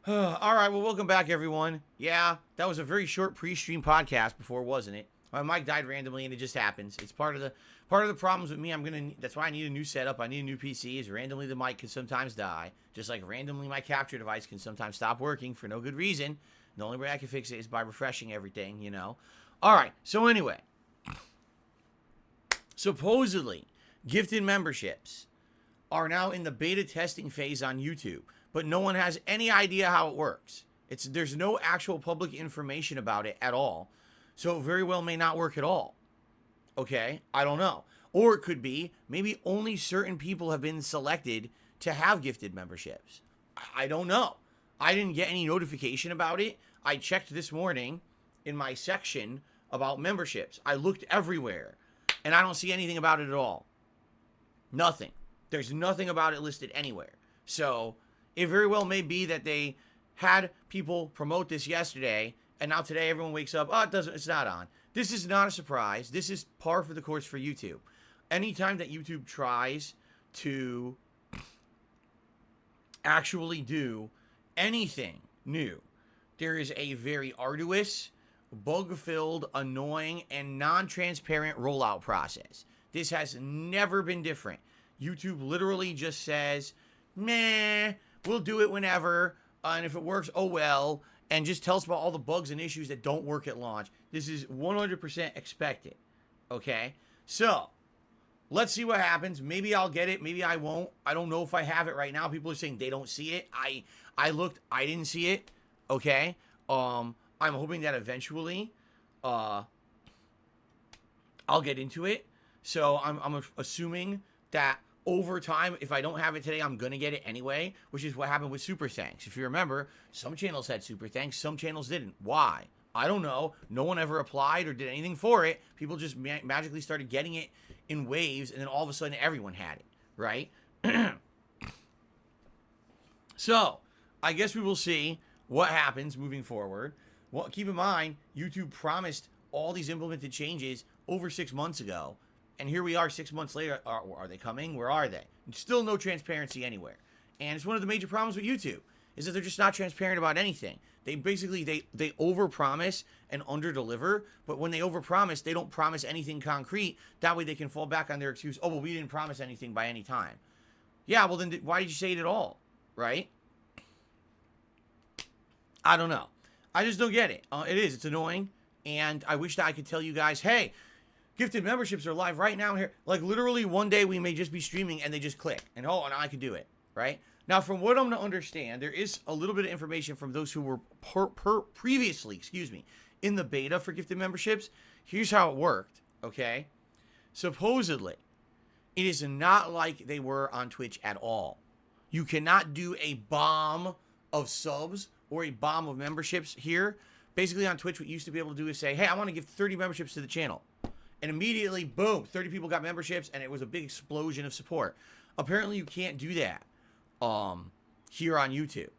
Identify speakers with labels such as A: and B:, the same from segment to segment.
A: All right, well, welcome back, everyone. Yeah, that was a very short pre-stream podcast before, wasn't it? My mic died randomly, and it just happens. It's part of the problems with me. That's why I need a new setup. I need a new PC. Is randomly the mic can sometimes die, just like randomly my capture device can sometimes stop working for no good reason. The only way I can fix it is by refreshing everything, you know. All right. So anyway, supposedly, gifted memberships are now in the beta testing phase on YouTube, but no one has any idea how it works. There's no actual public information about it at all, so it very well may not work at all. Okay, I don't know. Or it could be maybe only certain people have been selected to have gifted memberships. I don't know. I didn't get any notification about it. I checked this morning in my section about memberships. I looked everywhere, and I don't see anything about it at all. Nothing. There's nothing about it listed anywhere. So it very well may be that they had people promote this yesterday, and now today everyone wakes up, it's not on. This is not a surprise. This is par for the course for YouTube. Anytime that YouTube tries to actually do anything new, there is a very arduous, bug-filled, annoying, and non-transparent rollout process. This has never been different. YouTube literally just says, meh, we'll do it whenever, and if it works, oh well, and just tells about all the bugs and issues that don't work at launch. This is 100% expected, okay? So, let's see what happens. Maybe I'll get it, maybe I won't. I don't know if I have it right now. People are saying they don't see it. I looked, I didn't see it, okay? I'm hoping that eventually, I'll get into it. So, I'm assuming that over time, if I don't have it today, I'm going to get it anyway, which is what happened with Super Thanks. If you remember, some channels had Super Thanks, some channels didn't. Why? I don't know. No one ever applied or did anything for it. People just magically started getting it in waves, and then all of a sudden, everyone had it, right? So, I guess we will see what happens moving forward. Well, keep in mind, YouTube promised all these implemented changes over 6 months ago. And here we are 6 months later. Are they coming? Where are they? Still no transparency anywhere. And it's one of the major problems with YouTube, is that they're just not transparent about anything. They basically, they overpromise and underdeliver, but when they overpromise, they don't promise anything concrete. That way they can fall back on their excuse, oh, well, we didn't promise anything by any time. Yeah, well, then why did you say it at all? Right? I don't know. I just don't get it. It's annoying, and I wish that I could tell you guys, hey, gifted memberships are live right now here. Like, literally, one day we may just be streaming and they just click. And, now I can do it, right? Now, from what I'm going to understand, there is a little bit of information from those who were previously, in the beta for gifted memberships. Here's how it worked, okay? Supposedly, it is not like they were on Twitch at all. You cannot do a bomb of subs or a bomb of memberships here. Basically, on Twitch, what you used to be able to do is say, hey, I want to give 30 memberships to the channel. And immediately, boom, 30 people got memberships, and it was a big explosion of support. Apparently, you can't do that here on YouTube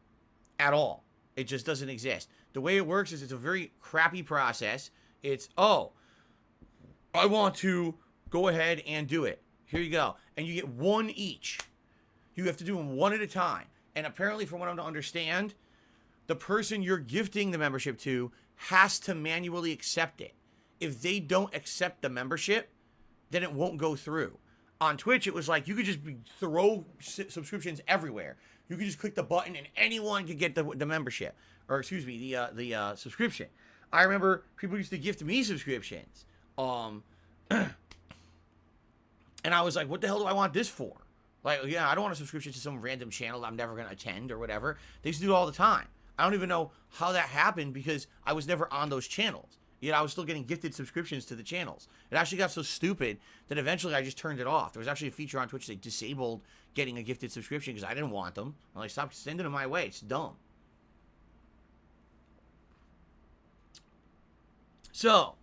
A: at all. It just doesn't exist. The way it works is it's a very crappy process. It's, I want to go ahead and do it. Here you go. And you get one each. You have to do them one at a time. And apparently, from what I'm to understand, the person you're gifting the membership to has to manually accept it. If they don't accept the membership, then it won't go through. On Twitch, it was like you could just throw subscriptions everywhere. You could just click the button and anyone could get the membership. Or, the subscription. I remember people used to gift me subscriptions. And I was like, what the hell do I want this for? Like, yeah, I don't want a subscription to some random channel I'm never going to attend or whatever. They used to do it all the time. I don't even know how that happened because I was never on those channels. Yet I was still getting gifted subscriptions to the channels. It actually got so stupid that eventually I just turned it off. There was actually a feature on Twitch that disabled getting a gifted subscription because I didn't want them. I'm like, stop sending them my way. It's dumb. So,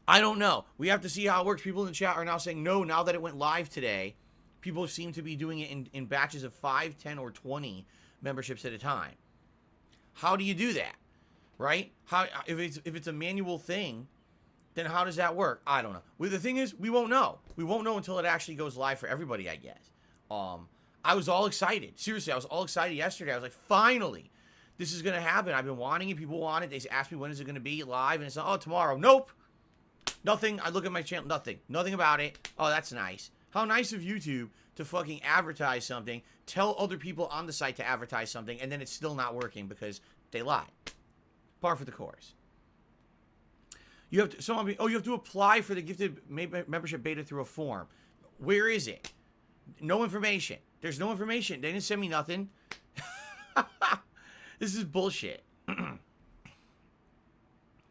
A: I don't know. We have to see how it works. People in the chat are now saying, no, now that it went live today, people seem to be doing it in batches of 5, 10, or 20 memberships at a time. How do you do that? Right? How if it's a manual thing, then how does that work? I don't know. Well, the thing is, we won't know. We won't know until it actually goes live for everybody, I guess. I was all excited. Seriously, I was all excited yesterday. I was like, finally, this is going to happen. I've been wanting it. People want it. They asked me when is it going to be live, and it's like, oh, tomorrow. Nope. Nothing. I look at my channel. Nothing. Nothing about it. Oh, that's nice. How nice of YouTube to fucking advertise something, tell other people on the site to advertise something, and then it's still not working because they lied. Par for the course. You have to, you have to apply for the gifted membership beta through a form. Where is it? No information. There's no information. They didn't send me nothing. This is bullshit.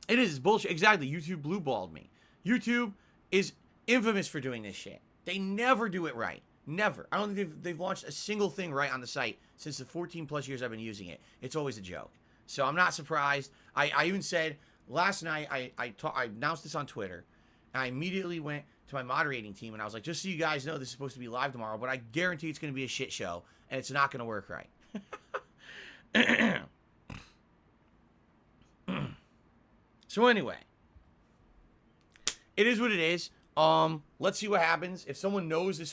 A: It is bullshit. Exactly. YouTube blue-balled me. YouTube is infamous for doing this shit. They never do it right. Never. I don't think they've launched a single thing right on the site since the 14-plus years I've been using it. It's always a joke. So I'm not surprised. I even said last night, I announced this on Twitter, and I immediately went to my moderating team, and I was like, just so you guys know, this is supposed to be live tomorrow, but I guarantee it's going to be a shit show, and it's not going to work right. So anyway, it is what it is. Let's see what happens. If someone knows this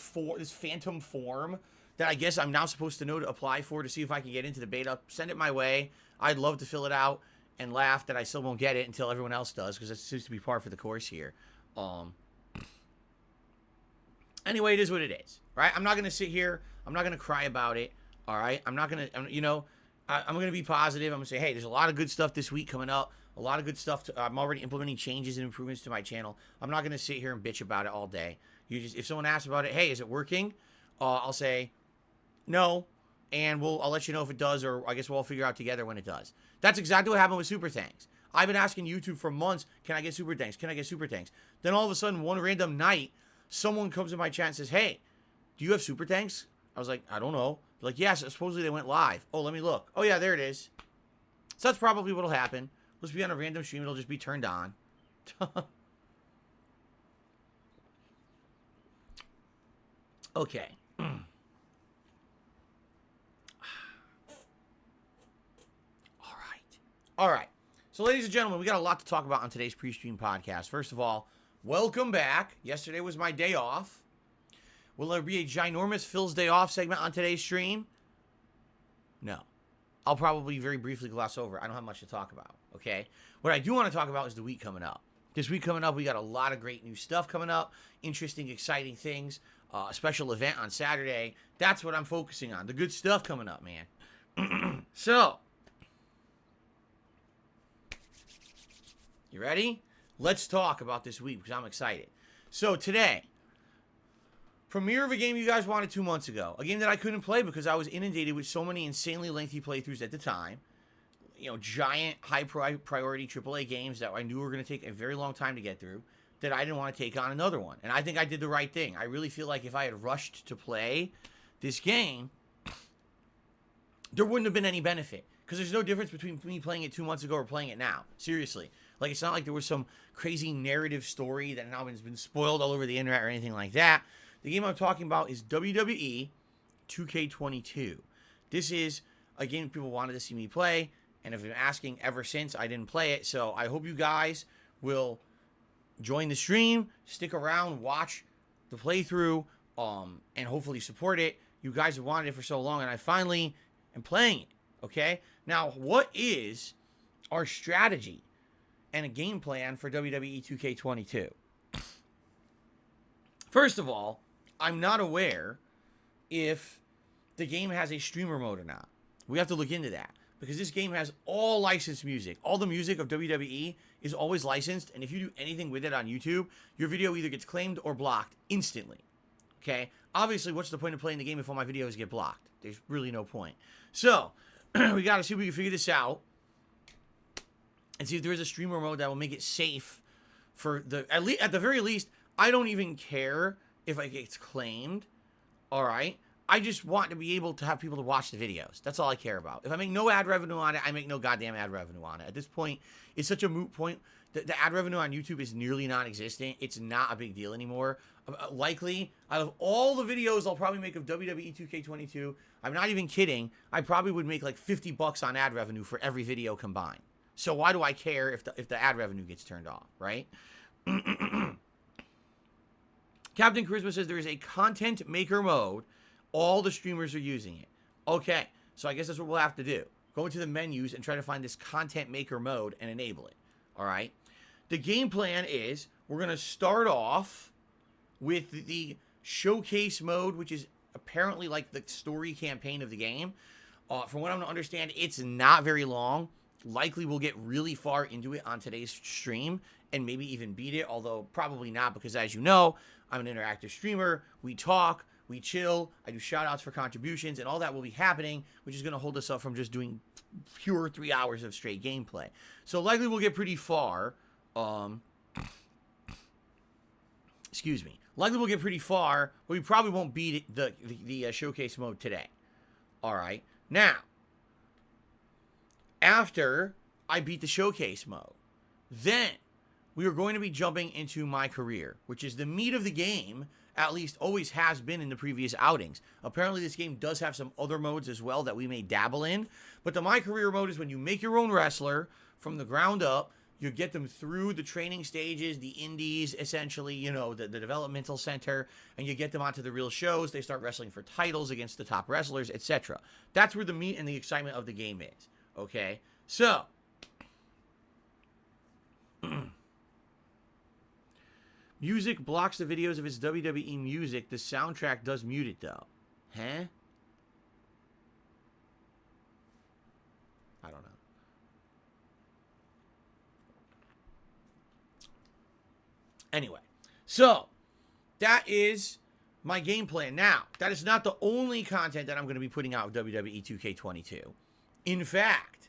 A: phantom form that I guess I'm now supposed to know to apply for to see if I can get into the beta, send it my way. I'd love to fill it out and laugh that I still won't get it until everyone else does, because that seems to be par for the course here. Anyway, it is what it is, right? I'm not going to sit here. I'm not going to cry about it, all right? I'm not going to, you know, I'm going to be positive. I'm going to say, hey, there's a lot of good stuff this week coming up. A lot of good stuff. I'm already implementing changes and improvements to my channel. I'm not going to sit here and bitch about it all day. If someone asks about it, hey, is it working? I'll say no, and I'll let you know if it does, or I guess we'll all figure out together when it does. That's exactly what happened with Super Thanks. I've been asking YouTube for months, can I get Super Thanks? Can I get Super Thanks? Then all of a sudden, one random night, someone comes in my chat and says, hey, do you have Super Thanks? I was like, I don't know. They're like, yes, supposedly they went live. Oh, let me look. Oh, yeah, there it is. So that's probably what'll happen. Let's be on a random stream. It'll just be turned on. Okay. All right. So, ladies and gentlemen, we got a lot to talk about on today's PreStream podcast. First of all, welcome back. Yesterday was my day off. Will there be a ginormous Phil's Day Off segment on today's stream? No. I'll probably very briefly gloss over. I don't have much to talk about, okay? What I do want to talk about is the week coming up. This week coming up, we got a lot of great new stuff coming up. Interesting, exciting things. A special event on Saturday. That's what I'm focusing on. The good stuff coming up, man. So, you ready? Let's talk about this week because I'm excited. So today, premiere of a game you guys wanted 2 months ago. A game that I couldn't play because I was inundated with so many insanely lengthy playthroughs at the time. You know, giant, high priority AAA games that I knew were going to take a very long time to get through, that I didn't want to take on another one. And I think I did the right thing. I really feel like if I had rushed to play this game, there wouldn't have been any benefit. Because there's no difference between me playing it 2 months ago or playing it now. Seriously. Like, it's not like there was some crazy narrative story that now has been spoiled all over the internet or anything like that. The game I'm talking about is WWE 2K22. This is a game people wanted to see me play, and have been asking ever since. I didn't play it, so I hope you guys will join the stream, stick around, watch the playthrough, and hopefully support it. You guys have wanted it for so long, and I finally am playing it, okay? Now, what is our strategy and a game plan for WWE 2K22? First of all, I'm not aware if the game has a streamer mode or not. We have to look into that, because this game has all licensed music. All the music of WWE is always licensed, and if you do anything with it on YouTube, your video either gets claimed or blocked instantly. Okay? Obviously, what's the point of playing the game if all my videos get blocked? There's really no point. So, we got to see if we can figure this out and see if there is a streamer mode that will make it safe for at the very least. I don't even care if it gets claimed. All right? I just want to be able to have people to watch the videos. That's all I care about. If I make no ad revenue on it, I make no goddamn ad revenue on it. At this point, it's such a moot point. The ad revenue on YouTube is nearly non-existent. It's not a big deal anymore. Likely, out of all the videos I'll probably make of WWE 2K22, I'm not even kidding, I probably would make like $50 on ad revenue for every video combined. So why do I care if the ad revenue gets turned off, right? Captain Charisma says there is a content maker mode All the streamers are using it. Okay, so I guess that's what we'll have to do. Go into the menus and try to find this content maker mode and enable it. All right. The game plan is we're going to start off with the showcase mode, which is apparently like the story campaign of the game. From what I'm going to understand, it's not very long. Likely we'll get really far into it on today's stream and maybe even beat it, although probably not because, as you know, I'm an interactive streamer. We talk, we chill, I do shout-outs for contributions, and all that will be happening, which is going to hold us up from just doing pure 3 hours of straight gameplay. So likely we'll get pretty far. Excuse me. Likely we'll get pretty far, but we probably won't beat it, the showcase mode today. All right. Now, after I beat the showcase mode, then we are going to be jumping into my career, which is the meat of the game, at least always has been in the previous outings. Apparently, this game does have some other modes as well that we may dabble in, but the my career mode is when you make your own wrestler from the ground up. You get them through the training stages, the indies, essentially, you know, the developmental center, and you get them onto the real shows. They start wrestling for titles against the top wrestlers, etc. That's where the meat and the excitement of the game is, okay? So, music blocks the videos of its WWE music. The soundtrack does mute it, though. Huh? I don't know. Anyway, so that is my game plan. Now, that is not the only content that I'm going to be putting out with WWE 2K22. In fact,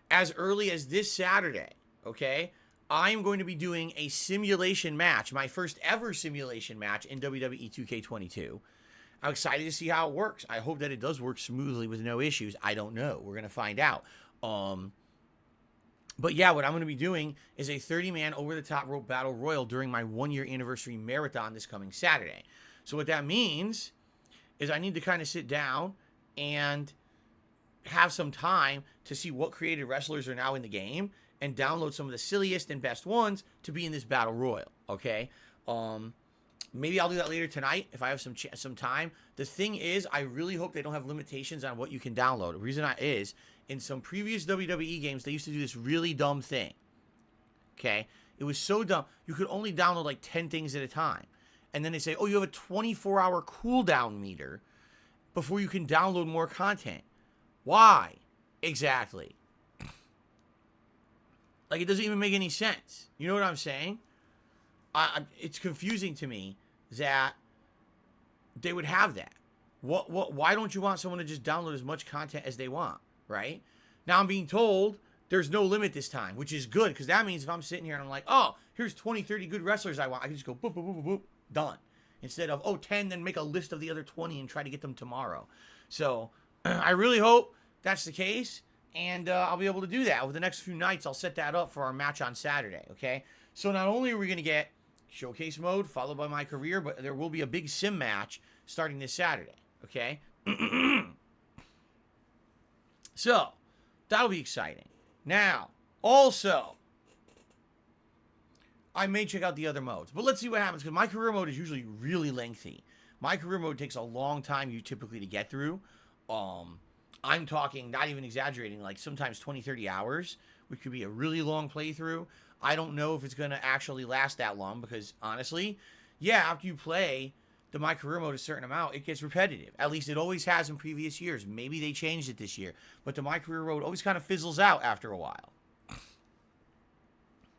A: as early as this Saturday, okay, I'm going to be doing a simulation match, my first ever simulation match in WWE 2K22. I'm excited to see how it works. I hope that it does work smoothly with no issues. I don't know. We're going to find out. But yeah, what I'm going to be doing is a 30-man over-the-top rope battle royal during my 1-year anniversary marathon this coming Saturday. So what that means is I need to kind of sit down and have some time to see what created wrestlers are now in the game and download some of the silliest and best ones to be in this battle royal, okay? Maybe I'll do that later tonight if I have some time. The thing is, I really hope they don't have limitations on what you can download. The reason is, in some previous WWE games, they used to do this really dumb thing. Okay? It was so dumb. You could only download like 10 things at a time. And then they say, oh, you have a 24-hour cooldown meter before you can download more content. Why? Exactly. Like, it doesn't even make any sense. You know what I'm saying? It's confusing to me that they would have that. Why don't you want someone to just download as much content as they want, right? Now I'm being told there's no limit this time, which is good, because that means if I'm sitting here and I'm like, oh, here's 20, 30 good wrestlers I want, I can just go boop, boop, boop, boop, boop, done. Instead of, oh, 10, then make a list of the other 20 and try to get them tomorrow. So I really hope that's the case, and I'll be able to do that. Over the next few nights, I'll set that up for our match on Saturday, okay? So not only are we going to get showcase mode followed by my career, but there will be a big sim match starting this Saturday, okay? So that'll be exciting. Now, also, I may check out the other modes, but let's see what happens, because my career mode is usually really lengthy. My career mode takes a long time typically to get through. I'm talking, not even exaggerating, like sometimes 20, 30 hours, which could be a really long playthrough. I don't know if it's going to actually last that long, because honestly, yeah, after you play the My Career Mode a certain amount, it gets repetitive. At least it always has in previous years. Maybe they changed it this year, but the My Career Mode always kind of fizzles out after a while.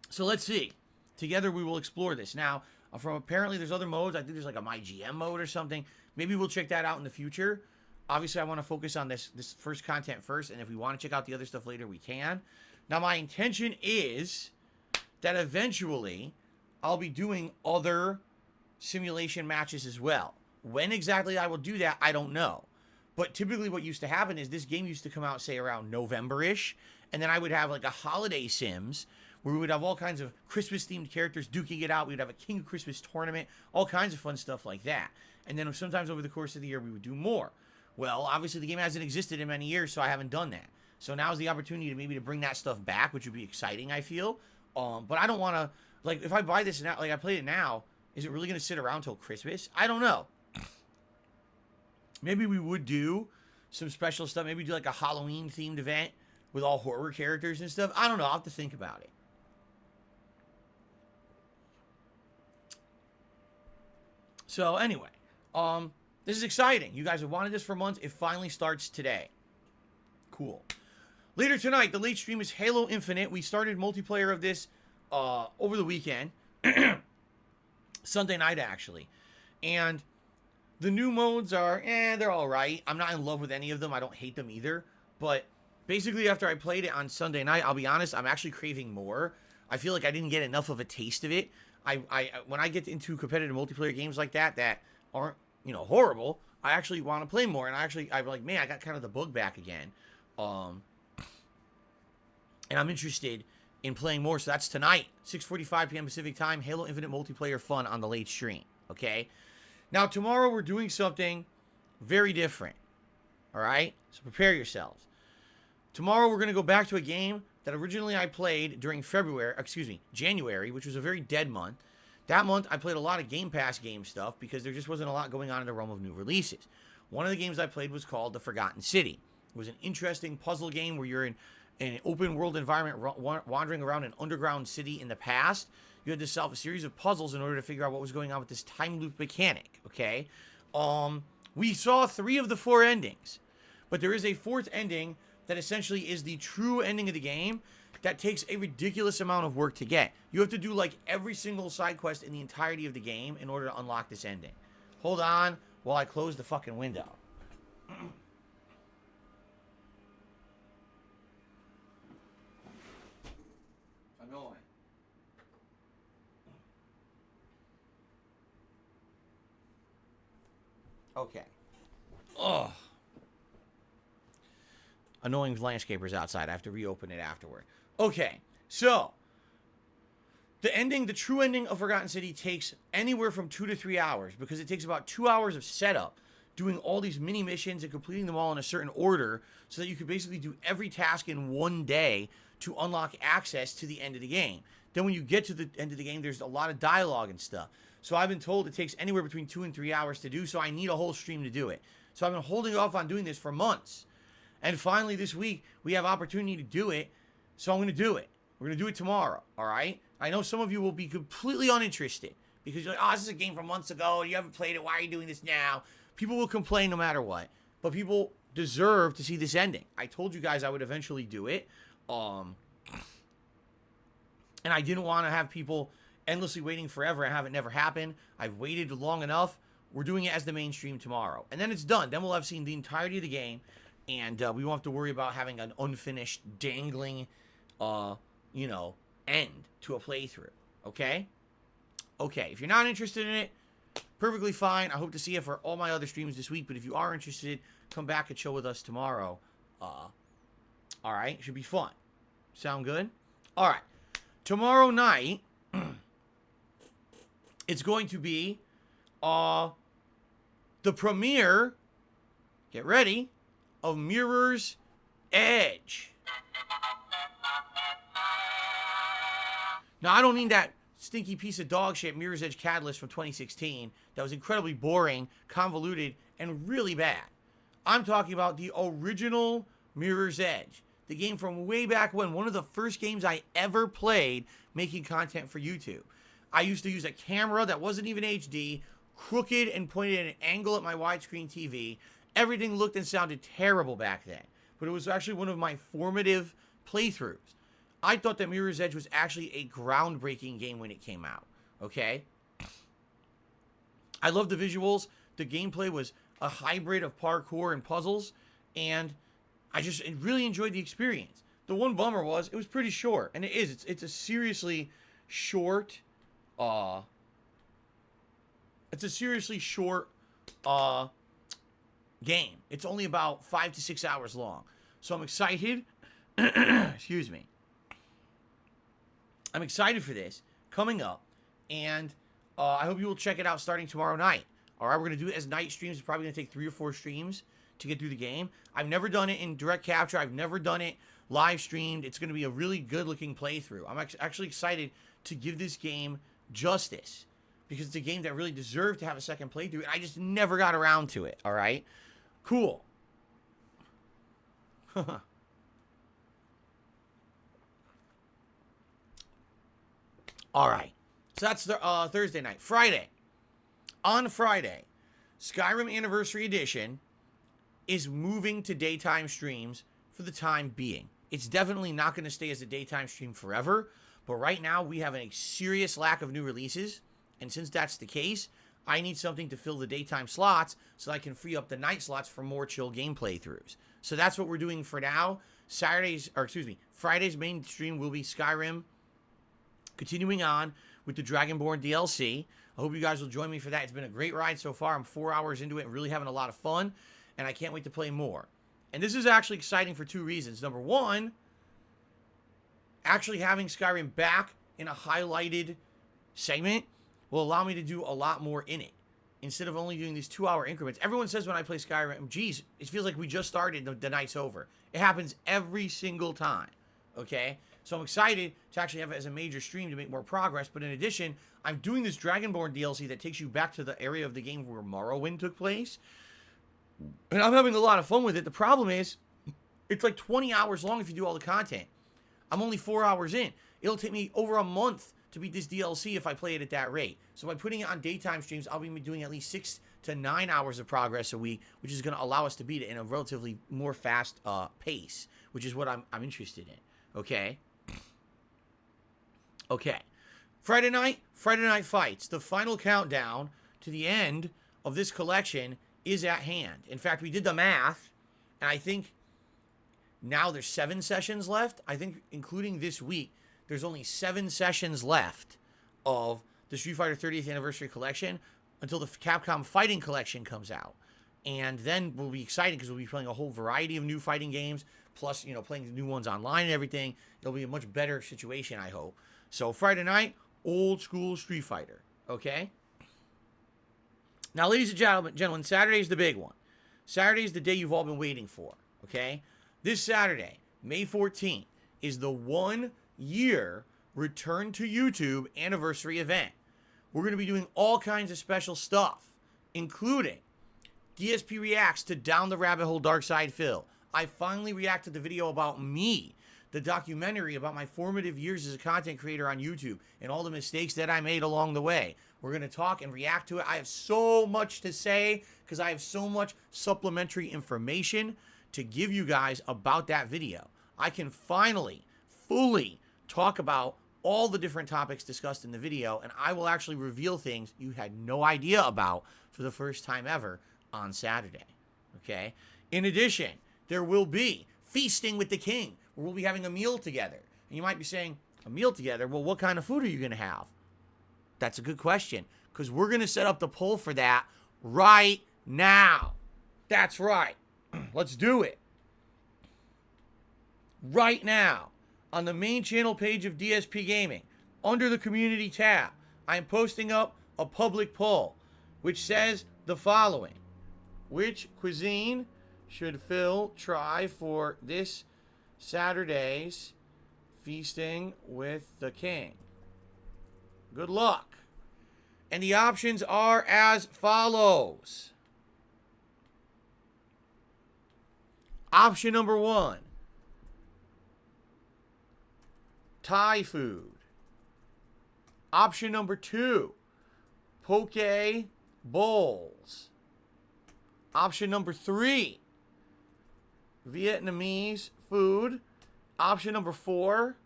A: So let's see. Together we will explore this. Now, from apparently there's other modes. I think there's like a My GM mode or something. Maybe we'll check that out in the future. Obviously, I want to focus on this first content first, and if we want to check out the other stuff later, we can. Now, my intention is that eventually I'll be doing other simulation matches as well. When exactly I will do that, I don't know. But typically what used to happen is this game used to come out, say, around November-ish, and then I would have like a holiday sims where we would have all kinds of Christmas-themed characters duking it out. We would have a King of Christmas tournament, all kinds of fun stuff like that. And then sometimes over the course of the year, we would do more. Well, obviously the game hasn't existed in many years, so I haven't done that. So now's the opportunity to maybe bring that stuff back, which would be exciting, I feel. But I don't want to, like, if I buy this now, like, I play it now, is it really going to sit around till Christmas? I don't know. maybe we would do some special stuff. Maybe do like a Halloween themed event with all horror characters and stuff. I don't know. I'll have to think about it. So anyway, this is exciting. You guys have wanted this for months. It finally starts today. Cool. Later tonight, the late stream is Halo Infinite. We started multiplayer of this over the weekend. Sunday night, actually. And the new modes are, they're all right. I'm not in love with any of them. I don't hate them either. But basically, after I played it on Sunday night, I'll be honest, I'm actually craving more. I feel like I didn't get enough of a taste of it. When I get into competitive multiplayer games like that aren't, horrible, I actually want to play more. And I'm like, man, I got kind of the bug back again. And I'm interested in playing more. So that's tonight, 6:45 p.m. Pacific time, Halo Infinite multiplayer fun on the late stream. Okay. Now, tomorrow we're doing something very different. All right. So prepare yourselves. Tomorrow we're going to go back to a game that originally I played during January, which was a very dead month. That month, I played a lot of Game Pass game stuff because there just wasn't a lot going on in the realm of new releases. One of the games I played was called The Forgotten City. It was an interesting puzzle game where you're in an open world environment wandering around an underground city in the past. You had to solve a series of puzzles in order to figure out what was going on with this time loop mechanic, okay? We saw 3 of the 4 endings, but there is a 4th ending that essentially is the true ending of the game that takes a ridiculous amount of work to get. You have to do like every single side quest in the entirety of the game in order to unlock this ending. Hold on while I close the fucking window. Annoying. Okay. Ugh. Annoying landscapers outside. I have to reopen it afterward. Okay, so the true ending of Forgotten City takes anywhere from 2 to 3 hours because it takes about 2 hours of setup, doing all these mini missions and completing them all in a certain order so that you could basically do every task in one day to unlock access to the end of the game. Then when you get to the end of the game, there's a lot of dialogue and stuff. So I've been told it takes anywhere between 2 and 3 hours to do, so I need a whole stream to do it. So I've been holding off on doing this for months. And finally, this week, we have opportunity to do it, so I'm going to do it. We're going to do it tomorrow, all right? I know some of you will be completely uninterested because you're like, oh, this is a game from months ago. You haven't played it. Why are you doing this now? People will complain no matter what, but people deserve to see this ending. I told you guys I would eventually do it, and I didn't want to have people endlessly waiting forever and have it never happen. I've waited long enough. We're doing it as the main stream tomorrow, and then it's done. Then we'll have seen the entirety of the game. And we won't have to worry about having an unfinished, dangling, end to a playthrough. Okay? Okay, if you're not interested in it, perfectly fine. I hope to see you for all my other streams this week. But if you are interested, come back and chill with us tomorrow. All right? Should be fun. Sound good? All right. Tomorrow night, it's going to be the premiere. Get ready. Of Mirror's Edge. Now, I don't mean that stinky piece of dog shit Mirror's Edge Catalyst from 2016 that was incredibly boring, convoluted, and really bad. I'm talking about the original Mirror's Edge, the game from way back when, one of the first games I ever played making content for YouTube. I used to use a camera that wasn't even HD, crooked and pointed at an angle at my widescreen TV. Everything looked and sounded terrible back then, but it was actually one of my formative playthroughs. I thought that Mirror's Edge was actually a groundbreaking game when it came out, okay? I loved the visuals. The gameplay was a hybrid of parkour and puzzles, and I just really enjoyed the experience. The one bummer was it was pretty short, and it is. It's a seriously short, game. It's only about 5 to 6 hours long. So I'm excited. Excuse me. I'm excited for this coming up. And I hope you will check it out starting tomorrow night. All right, we're going to do it as night streams. It's probably going to take 3 or 4 streams to get through the game. I've never done it in direct capture. I've never done it live streamed. It's going to be a really good looking playthrough. I'm actually excited to give this game justice because it's a game that really deserved to have a second playthrough. And I just never got around to it. All right. Cool. All right. So that's the Thursday night. Friday. On Friday, Skyrim Anniversary Edition is moving to daytime streams for the time being. It's definitely not going to stay as a daytime stream forever, but right now we have a serious lack of new releases, and since that's the case, I need something to fill the daytime slots so I can free up the night slots for more chill gameplay throughs. So that's what we're doing for now. Friday's main stream will be Skyrim, continuing on with the Dragonborn DLC. I hope you guys will join me for that. It's been a great ride so far. I'm 4 hours into it and really having a lot of fun, and I can't wait to play more. And this is actually exciting for 2 reasons. Number one, actually having Skyrim back in a highlighted segment will allow me to do a lot more in it instead of only doing these 2-hour increments. Everyone says when I play Skyrim, geez, it feels like we just started, the night's over. It happens every single time, okay? So I'm excited to actually have it as a major stream to make more progress. But in addition, I'm doing this Dragonborn DLC that takes you back to the area of the game where Morrowind took place. And I'm having a lot of fun with it. The problem is, it's like 20 hours long if you do all the content. I'm only 4 hours in. It'll take me over a month to beat this DLC if I play it at that rate. So by putting it on daytime streams, I'll be doing at least 6 to 9 hours of progress a week, which is going to allow us to beat it in a relatively more fast pace, which is what I'm interested in. Okay? Okay. Friday night fights. The final countdown to the end of this collection is at hand. In fact, we did the math, and I think now there's 7 sessions left. I think including this week, there's only 7 sessions left of the Street Fighter 30th Anniversary Collection until the Capcom Fighting Collection comes out. And then we'll be excited because we'll be playing a whole variety of new fighting games, plus, playing the new ones online and everything. It'll be a much better situation, I hope. So Friday night, old school Street Fighter, okay? Now, ladies and gentlemen, Saturday's the big one. Saturday's the day you've all been waiting for, okay? This Saturday, May 14th, is the 1-year Return to YouTube anniversary event. We're going to be doing all kinds of special stuff, including DSP reacts to Down the Rabbit Hole Dark Side Phil. I finally reacted to the video about me, the documentary about my formative years as a content creator on YouTube and all the mistakes that I made along the way. We're going to talk and react to it. I have so much to say because I have so much supplementary information to give you guys about that video. I can finally, fully talk about all the different topics discussed in the video, and I will actually reveal things you had no idea about for the first time ever on Saturday, okay? In addition, there will be Feasting with the King, where we'll be having a meal together. And you might be saying, a meal together? Well, what kind of food are you going to have? That's a good question, because we're going to set up the poll for that right now. That's right. Let's do it. Right now, on the main channel page of DSP Gaming, under the community tab, I'm posting up a public poll, which says the following. Which cuisine should Phil try for this Saturday's Feasting with the King? Good luck. And the options are as follows. Option number 1, Thai food. Option number 2, poke bowls. Option number 3, Vietnamese food. Option number 4,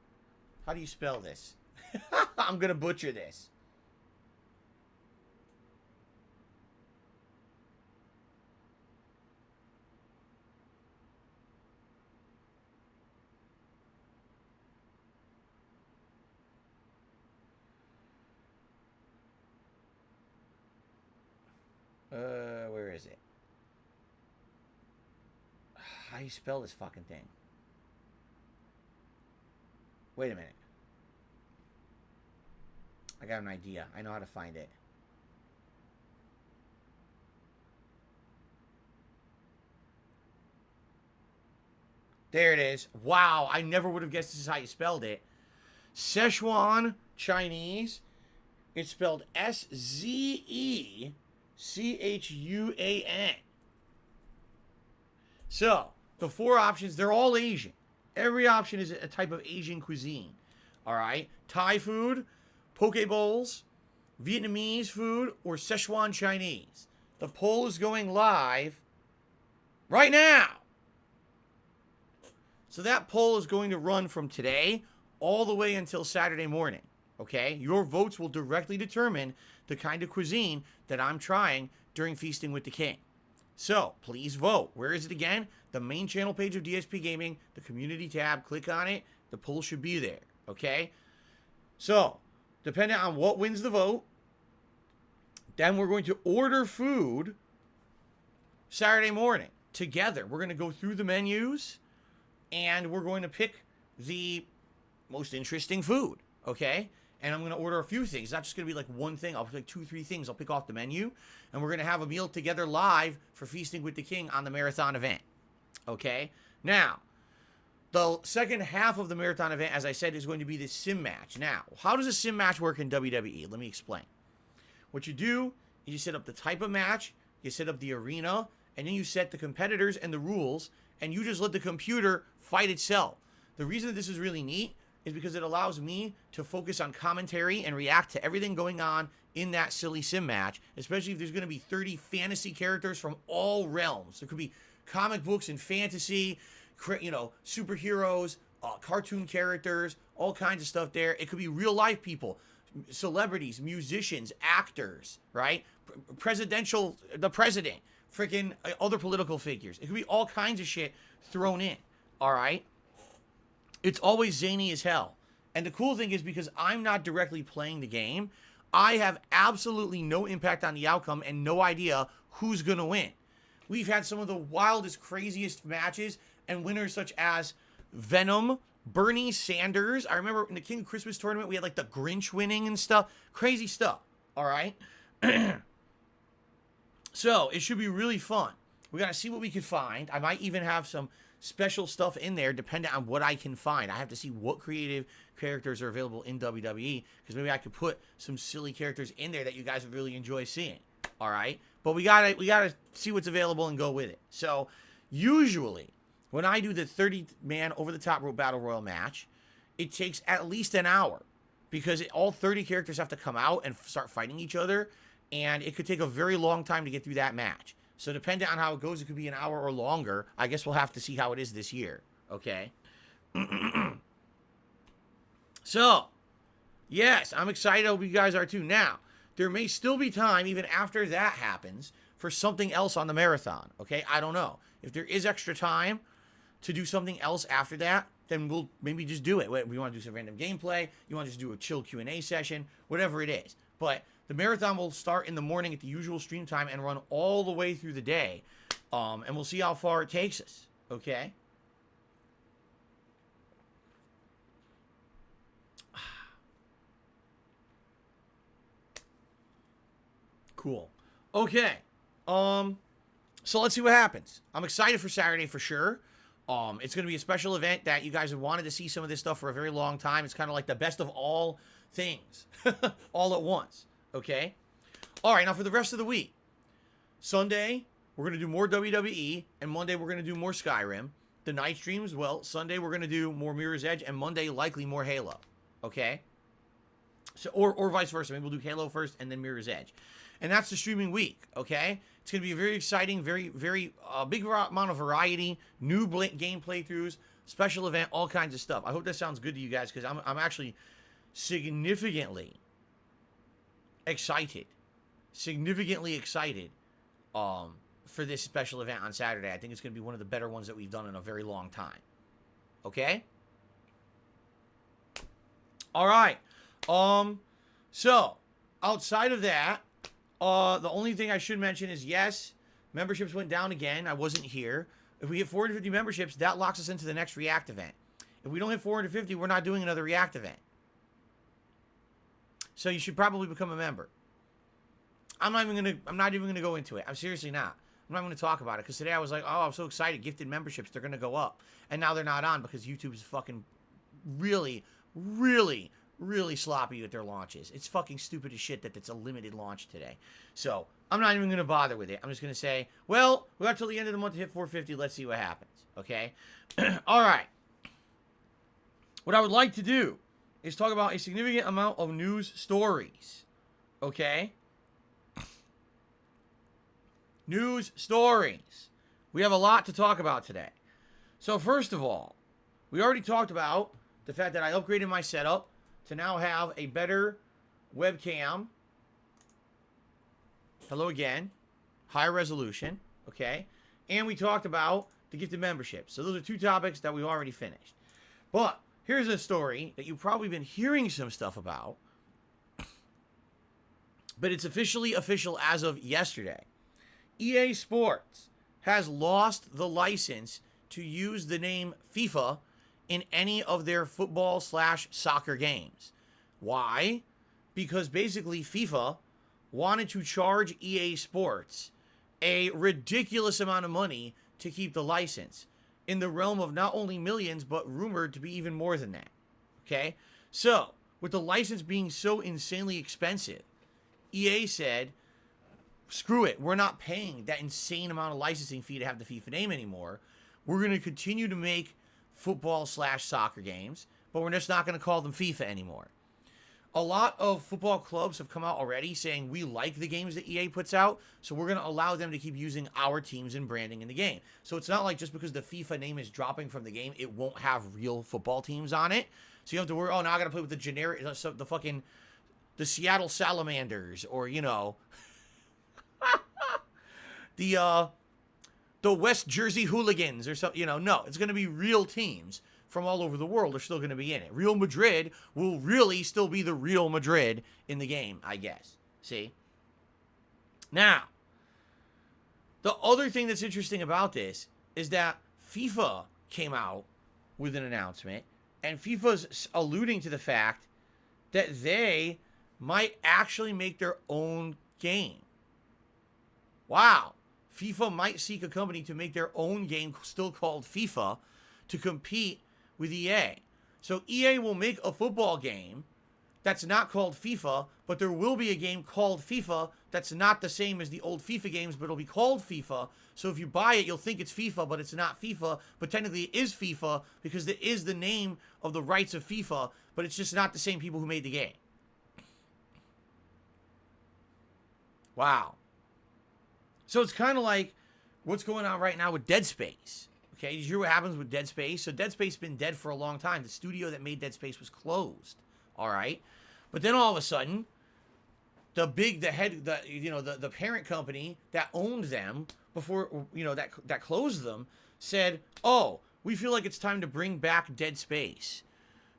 A: how do you spell this? I'm going to butcher this. Where is it? How do you spell this fucking thing? Wait a minute. I got an idea. I know how to find it. There it is. Wow, I never would have guessed this is how you spelled it. Szechuan Chinese. It's spelled Szechuan. So, the 4 options, they're all Asian. Every option is a type of Asian cuisine. All right? Thai food, poke bowls, Vietnamese food, or Szechuan Chinese. The poll is going live right now. So that poll is going to run from today all the way until Saturday morning. Okay? Your votes will directly determine the kind of cuisine that I'm trying during Feasting with the King. So, please vote. Where is it again? The main channel page of DSP Gaming, the community tab. Click on it. The poll should be there. Okay? So, depending on what wins the vote, then we're going to order food Saturday morning together. We're going to go through the menus, and we're going to pick the most interesting food. Okay? And I'm going to order a few things. It's not just going to be like one thing. I'll pick like 2-3 things. I'll pick off the menu. And we're going to have a meal together live for Feasting with the King on the Marathon event. Okay? Now, the second half of the Marathon event, as I said, is going to be the sim match. Now, how does a sim match work in WWE? Let me explain. What you do is you set up the type of match, you set up the arena, and then you set the competitors and the rules, and you just let the computer fight itself. The reason that this is really neat is because it allows me to focus on commentary and react to everything going on in that silly sim match, especially if there's going to be 30 fantasy characters from all realms. There could be comic books and fantasy, you know, superheroes, cartoon characters, all kinds of stuff there. It could be real life people, celebrities, musicians, actors, right? The president, freaking other political figures. It could be all kinds of shit thrown in, all right? It's always zany as hell. And the cool thing is, because I'm not directly playing the game, I have absolutely no impact on the outcome and no idea who's going to win. We've had some of the wildest, craziest matches and winners such as Venom, Bernie Sanders. I remember in the King of Christmas tournament, we had like the Grinch winning and stuff. Crazy stuff. All right? So, it should be really fun. We got to see what we can find. I might even have some special stuff in there depending on what I can find. I have to see what creative characters are available in WWE, because maybe I could put some silly characters in there that you guys would really enjoy seeing. All right? But we gotta see what's available and go with it. So, usually, when I do the 30-man over-the-top rope battle royal match, it takes at least an hour, because all 30 characters have to come out and start fighting each other, and it could take a very long time to get through that match. So depending on how it goes, it could be an hour or longer. I guess we'll have to see how it is this year. Okay? So, yes, I'm excited. I hope you guys are too. Now, there may still be time, even after that happens, for something else on the marathon. Okay? I don't know. If there is extra time to do something else after that, then we'll maybe just do it. We want to do some random gameplay. You want to just do a chill Q&A session. Whatever it is. But the marathon will start in the morning at the usual stream time and run all the way through the day. And we'll see how far it takes us. Okay? Cool. Okay. So let's see what happens. I'm excited for Saturday for sure. It's going to be a special event that you guys have wanted to see some of this stuff for a very long time. It's kind of like the best of all things. All at once. Okay? All right, now for the rest of the week. Sunday, we're going to do more WWE, and Monday we're going to do more Skyrim. The night streams, well, Sunday we're going to do more Mirror's Edge, and Monday likely more Halo. Okay? So, or vice versa. Maybe we'll do Halo first and then Mirror's Edge. And that's the streaming week, okay? It's going to be a very exciting, very big amount of variety, new game playthroughs, special event, all kinds of stuff. I hope that sounds good to you guys, because I'm actually significantly excited for this special event on Saturday. I think it's going to be one of the better ones that we've done in a very long time. Okay? All right. So, outside of that, the only thing I should mention is, yes, memberships went down again. I wasn't here. If we hit 450 memberships, that locks us into the next React event. If we don't hit 450, we're not doing another React event. So you should probably become a member. I'm not even gonna go into it. I'm seriously not. I'm not gonna talk about it, because today I was like, oh, I'm so excited. Gifted memberships, they're gonna go up. And now they're not on, because YouTube's fucking really sloppy with their launches. It's fucking stupid as shit that it's a limited launch today. So I'm not even going to bother with it. I'm just going to say, well, we got till the end of the month to hit 450. Let's see what happens. Okay? All right. What I would like to do is talk about a significant amount of news stories. Okay? News stories. We have a lot to talk about today. So first of all, we already talked about the fact that I upgraded my setup to now have a better webcam. Hello again. Higher resolution. Okay? And we talked about the gifted membership. So those are two topics that we've already finished. But here's a story that you've probably been hearing some stuff about. But it's officially official as of yesterday. EA Sports has lost the license to use the name FIFA in any of their football/soccer games. Why? Because basically FIFA wanted to charge EA Sports a ridiculous amount of money to keep the license, in the realm of not only millions, but rumored to be even more than that. Okay? So, with the license being so insanely expensive, EA said, screw it, we're not paying that insane amount of licensing fee to have the FIFA name anymore. We're going to continue to make football/soccer games, but we're just not going to call them FIFA anymore. A lot of football clubs have come out already saying we like the games that EA puts out, so we're going to allow them to keep using our teams and branding in the game. So it's not like just because the FIFA name is dropping from the game, it won't have real football teams on it. So you don't have to worry, oh, now I got to play with the generic, the Seattle Salamanders, or, you know, the West Jersey Hooligans or something, you know. No, it's going to be real teams from all over the world are still going to be in it. Real Madrid will really still be the Real Madrid in the game, I guess. See? Now, the other thing that's interesting about this is that FIFA came out with an announcement, and FIFA's alluding to the fact that they might actually make their own game. Wow. FIFA might seek a company to make their own game still called FIFA to compete with EA. So EA will make a football game that's not called FIFA, but there will be a game called FIFA that's not the same as the old FIFA games, but it'll be called FIFA. So if you buy it, you'll think it's FIFA, but it's not FIFA. But technically it is FIFA because it is the name of the rights of FIFA, but it's just not the same people who made the game. Wow. So it's kind of like what's going on right now with Dead Space. Okay, you hear what happens with Dead Space? So Dead Space has been dead for a long time. The studio that made Dead Space was closed. All right. But then all of a sudden, the parent company that owned them before, that closed them said, oh, we feel like it's time to bring back Dead Space.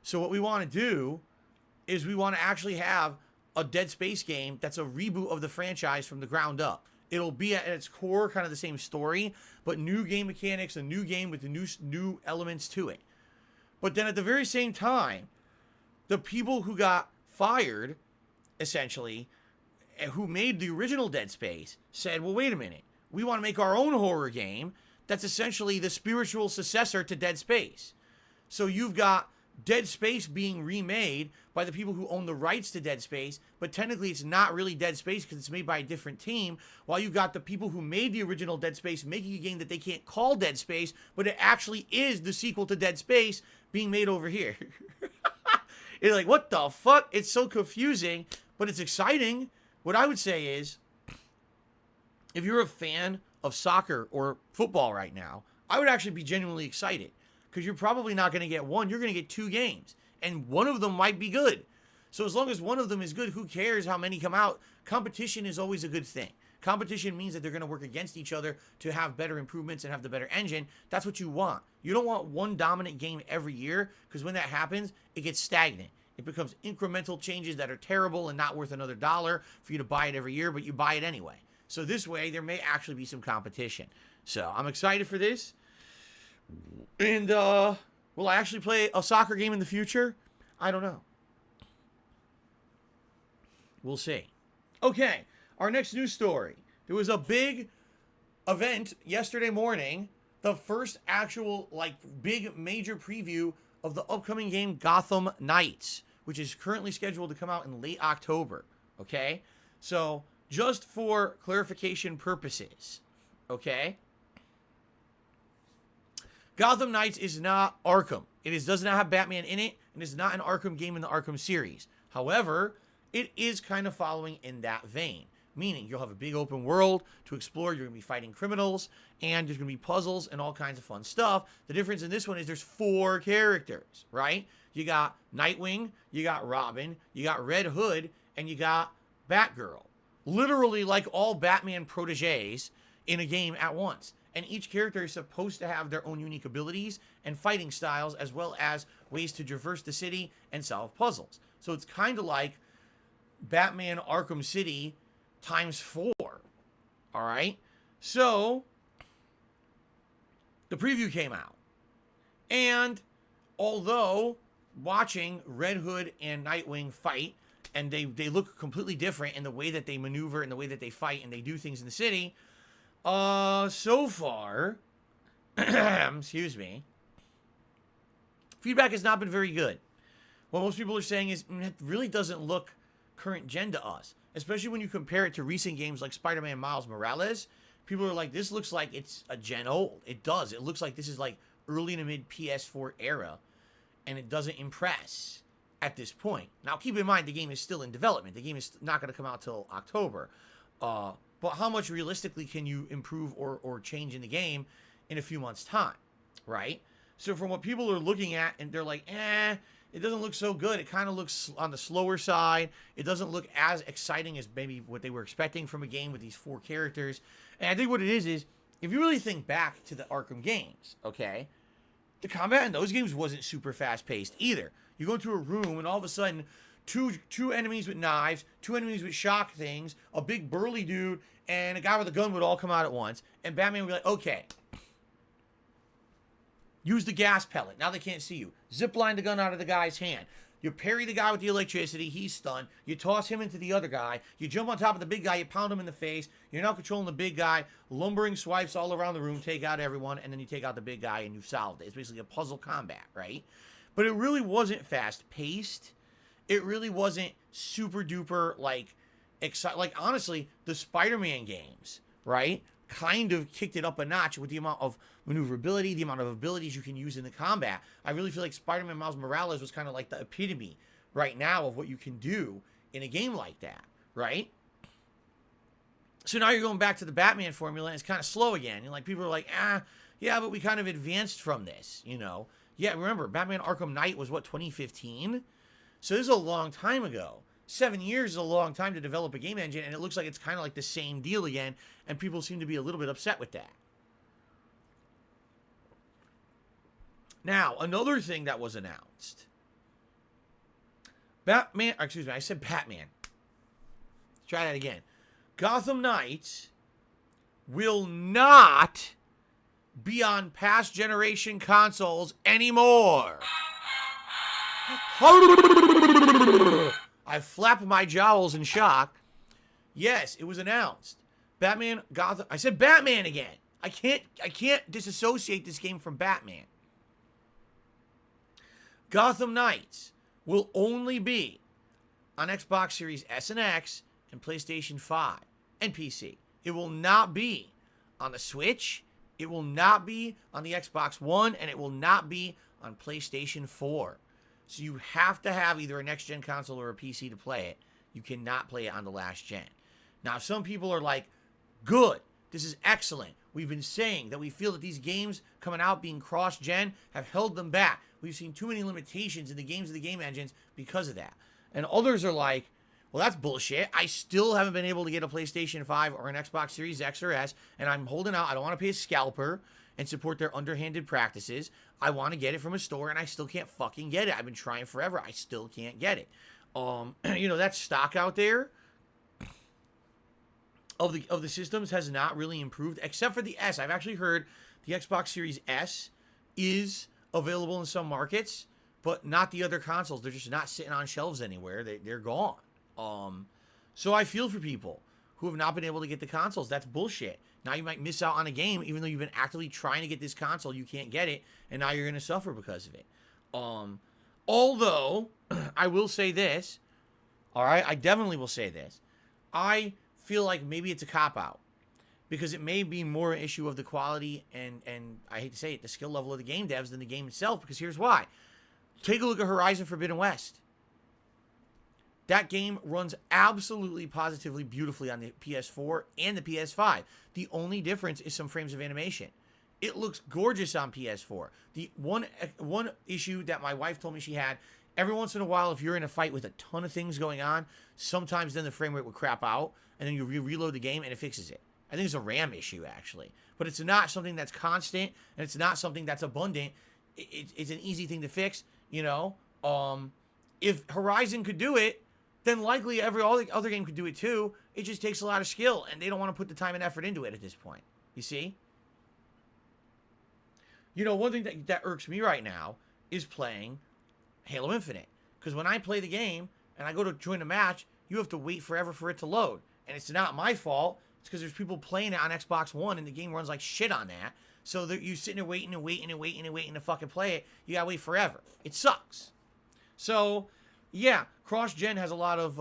A: So what we want to do is we want to actually have a Dead Space game that's a reboot of the franchise from the ground up. It'll be at its core kind of the same story, but new game mechanics, a new game with the new elements to it. But then at the very same time, the people who got fired, essentially, who made the original Dead Space, said, well, wait a minute. We want to make our own horror game that's essentially the spiritual successor to Dead Space. So you've got Dead Space being remade by the people who own the rights to Dead Space, but technically it's not really Dead Space because it's made by a different team, while you've got the people who made the original Dead Space making a game that they can't call Dead Space, but it actually is the sequel to Dead Space being made over here. It's like, what the fuck? It's so confusing, but it's exciting. What I would say is, if you're a fan of soccer or football right now, I would actually be genuinely excited. Because you're probably not going to get one, you're going to get two games. And one of them might be good. So as long as one of them is good, who cares how many come out? Competition is always a good thing. Competition means that they're going to work against each other to have better improvements and have the better engine. That's what you want. You don't want one dominant game every year, because when that happens, it gets stagnant. It becomes incremental changes that are terrible and not worth another dollar for you to buy it every year, but you buy it anyway. So this way, there may actually be some competition. So I'm excited for this. And will I actually play a soccer game in the future? I don't know. We'll see. Okay, our next news story. There was a big event yesterday morning. The first actual, big major preview of the upcoming game Gotham Knights, which is currently scheduled to come out in late October. Okay? So, just for clarification purposes, okay? Gotham Knights is not Arkham. Does not have Batman in it, and is not an Arkham game in the Arkham series. However, it is kind of following in that vein. Meaning, you'll have a big open world to explore, you're going to be fighting criminals, and there's going to be puzzles and all kinds of fun stuff. The difference in this one is there's 4 characters, right? You got Nightwing, you got Robin, you got Red Hood, and you got Batgirl. Literally like all Batman proteges in a game at once. And each character is supposed to have their own unique abilities and fighting styles, as well as ways to traverse the city and solve puzzles. So it's kind of like Batman Arkham City times 4. All right? So the preview came out. And although watching Red Hood and Nightwing fight, and they look completely different in the way that they maneuver and the way that they fight and they do things in the city, so far, excuse me, feedback has not been very good. What most people are saying is, it really doesn't look current gen to us, especially when you compare it to recent games like Spider-Man Miles Morales. People are like, this looks like it's a gen old. It does. It looks like this is like early to mid PS4 era, and it doesn't impress at this point. Now, keep in mind, the game is still in development. The game is not going to come out till October. But how much realistically can you improve or change in the game in a few months' time, right? So from what people are looking at, and they're like, it doesn't look so good. It kind of looks on the slower side. It doesn't look as exciting as maybe what they were expecting from a game with these 4 characters. And I think what it is if you really think back to the Arkham games, okay, the combat in those games wasn't super fast-paced either. You go into a room, and all of a sudden, two enemies with knives, 2 enemies with shock things, a big burly dude, and a guy with a gun would all come out at once. And Batman would be like, okay, use the gas pellet. Now they can't see you. Zip line the gun out of the guy's hand. You parry the guy with the electricity. He's stunned. You toss him into the other guy. You jump on top of the big guy. You pound him in the face. You're now controlling the big guy. Lumbering swipes all around the room. Take out everyone. And then you take out the big guy and you've solved it. It's basically a puzzle combat, right? But it really wasn't fast-paced. It really wasn't super duper like exciting. Like honestly, the Spider-Man games, right, kind of kicked it up a notch with the amount of maneuverability, the amount of abilities you can use in the combat. I really feel like Spider-Man Miles Morales was kind of like the epitome right now of what you can do in a game like that, right? So now you're going back to the Batman formula, and it's kind of slow again. And like people are like, yeah, but we kind of advanced from this, you know? Yeah, remember, Batman Arkham Knight was what, 2015? So this is a long time ago. 7 years is a long time to develop a game engine, and it looks like it's kind of like the same deal again, and people seem to be a little bit upset with that. Now, another thing that was announced. I said Batman. Let's try that again. Gotham Knights will not be on past generation consoles anymore. I flap my jowls in shock. Yes, it was announced. Batman Gotham. I said Batman again. I can't disassociate this game from Batman. Gotham Knights will only be on Xbox Series S and X and PlayStation 5 and PC. It will not be on the Switch. It will not be on the Xbox One, and it will not be on PlayStation 4. So you have to have either a next-gen console or a PC to play it. You cannot play it on the last gen. Now, some people are like, good, this is excellent. We've been saying that we feel that these games coming out being cross-gen have held them back. We've seen too many limitations in the games of the game engines because of that. And others are like, well, that's bullshit. I still haven't been able to get a PlayStation 5 or an Xbox Series X or S, and I'm holding out. I don't want to pay a scalper and support their underhanded practices. I want to get it from a store, and I still can't fucking get it. I've been trying forever. I still can't get it. That stock out there of the systems has not really improved, except for the S. I've actually heard the Xbox Series S is available in some markets, but not the other consoles. They're just not sitting on shelves anywhere. They're gone. So I feel for people who have not been able to get the consoles. That's bullshit. Now you might miss out on a game, even though you've been actively trying to get this console. You can't get it, and now you're going to suffer because of it. Although, I will say this. All right, I definitely will say this. I feel like maybe it's a cop-out. Because it may be more an issue of the quality and I hate to say it, the skill level of the game devs than the game itself. Because here's why. Take a look at Horizon Forbidden West. That game runs absolutely, positively, beautifully on the PS4 and the PS5. The only difference is some frames of animation. It looks gorgeous on PS4. The one issue that my wife told me she had, every once in a while, if you're in a fight with a ton of things going on, sometimes then the frame rate would crap out, and then you reload the game, and it fixes it. I think it's a RAM issue, actually. But it's not something that's constant, and it's not something that's abundant. It's an easy thing to fix, you know. If Horizon could do it, then likely every other game could do it too. It just takes a lot of skill, and they don't want to put the time and effort into it at this point. You see? You know, one thing that irks me right now is playing Halo Infinite. Because when I play the game, and I go to join a match, you have to wait forever for it to load. And it's not my fault. It's because there's people playing it on Xbox One, and the game runs like shit on that. So that you sitting there waiting to fucking play it. You gotta wait forever. It sucks. So, yeah, cross-gen has a lot of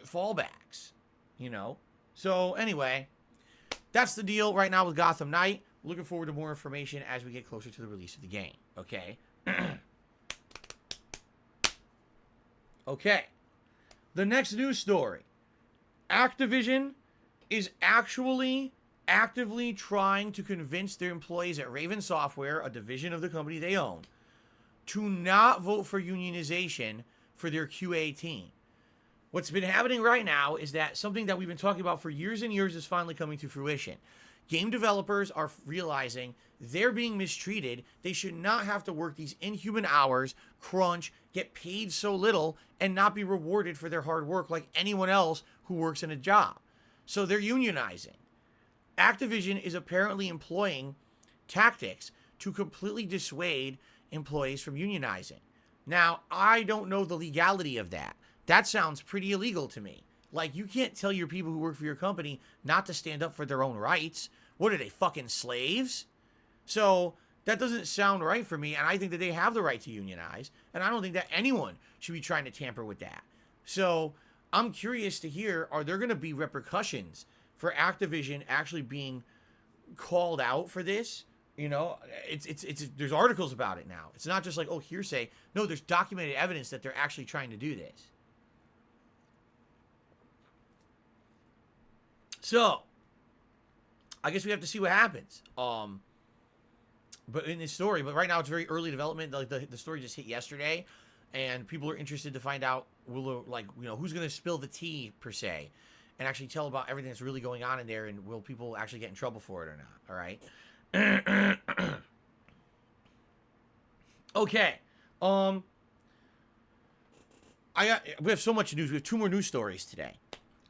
A: fallbacks, you know. So, anyway, that's the deal right now with Gotham Knight. Looking forward to more information as we get closer to the release of the game, okay? Okay. The next news story. Activision is actually actively trying to convince their employees at Raven Software, a division of the company they own, to not vote for unionization for their QA team. What's been happening right now is that something that we've been talking about for years and years is finally coming to fruition. Game developers are realizing they're being mistreated. They should not have to work these inhuman hours, crunch, get paid so little, and not be rewarded for their hard work like anyone else who works in a job. So they're unionizing. Activision is apparently employing tactics to completely dissuade employees from unionizing. Now, I don't know the legality of that. That sounds pretty illegal to me. Like, you can't tell your people who work for your company not to stand up for their own rights. What are they, fucking slaves? So, that doesn't sound right for me, and I think that they have the right to unionize, and I don't think that anyone should be trying to tamper with that. So, I'm curious to hear, are there going to be repercussions for Activision actually being called out for this? You know, there's articles about it now. It's not just like, oh, hearsay. No, there's documented evidence that they're actually trying to do this. So, I guess we have to see what happens. But in this story, but right now it's very early development. Like the story just hit yesterday, and people are interested to find out, who's going to spill the tea per se, and actually tell about everything that's really going on in there, and will people actually get in trouble for it or not? All right. Okay. We have so much news. We have 2 more news stories today,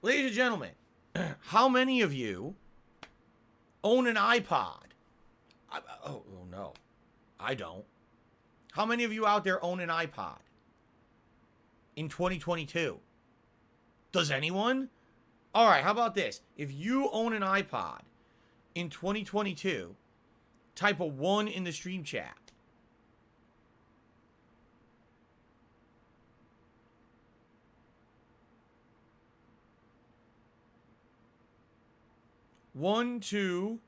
A: ladies and gentlemen. How many of you own an iPod? Oh no, I don't. How many of you out there own an iPod in 2022? Does anyone? All right, how about this? If you own an iPod in 2022, type a 1 in the stream chat. One, 2,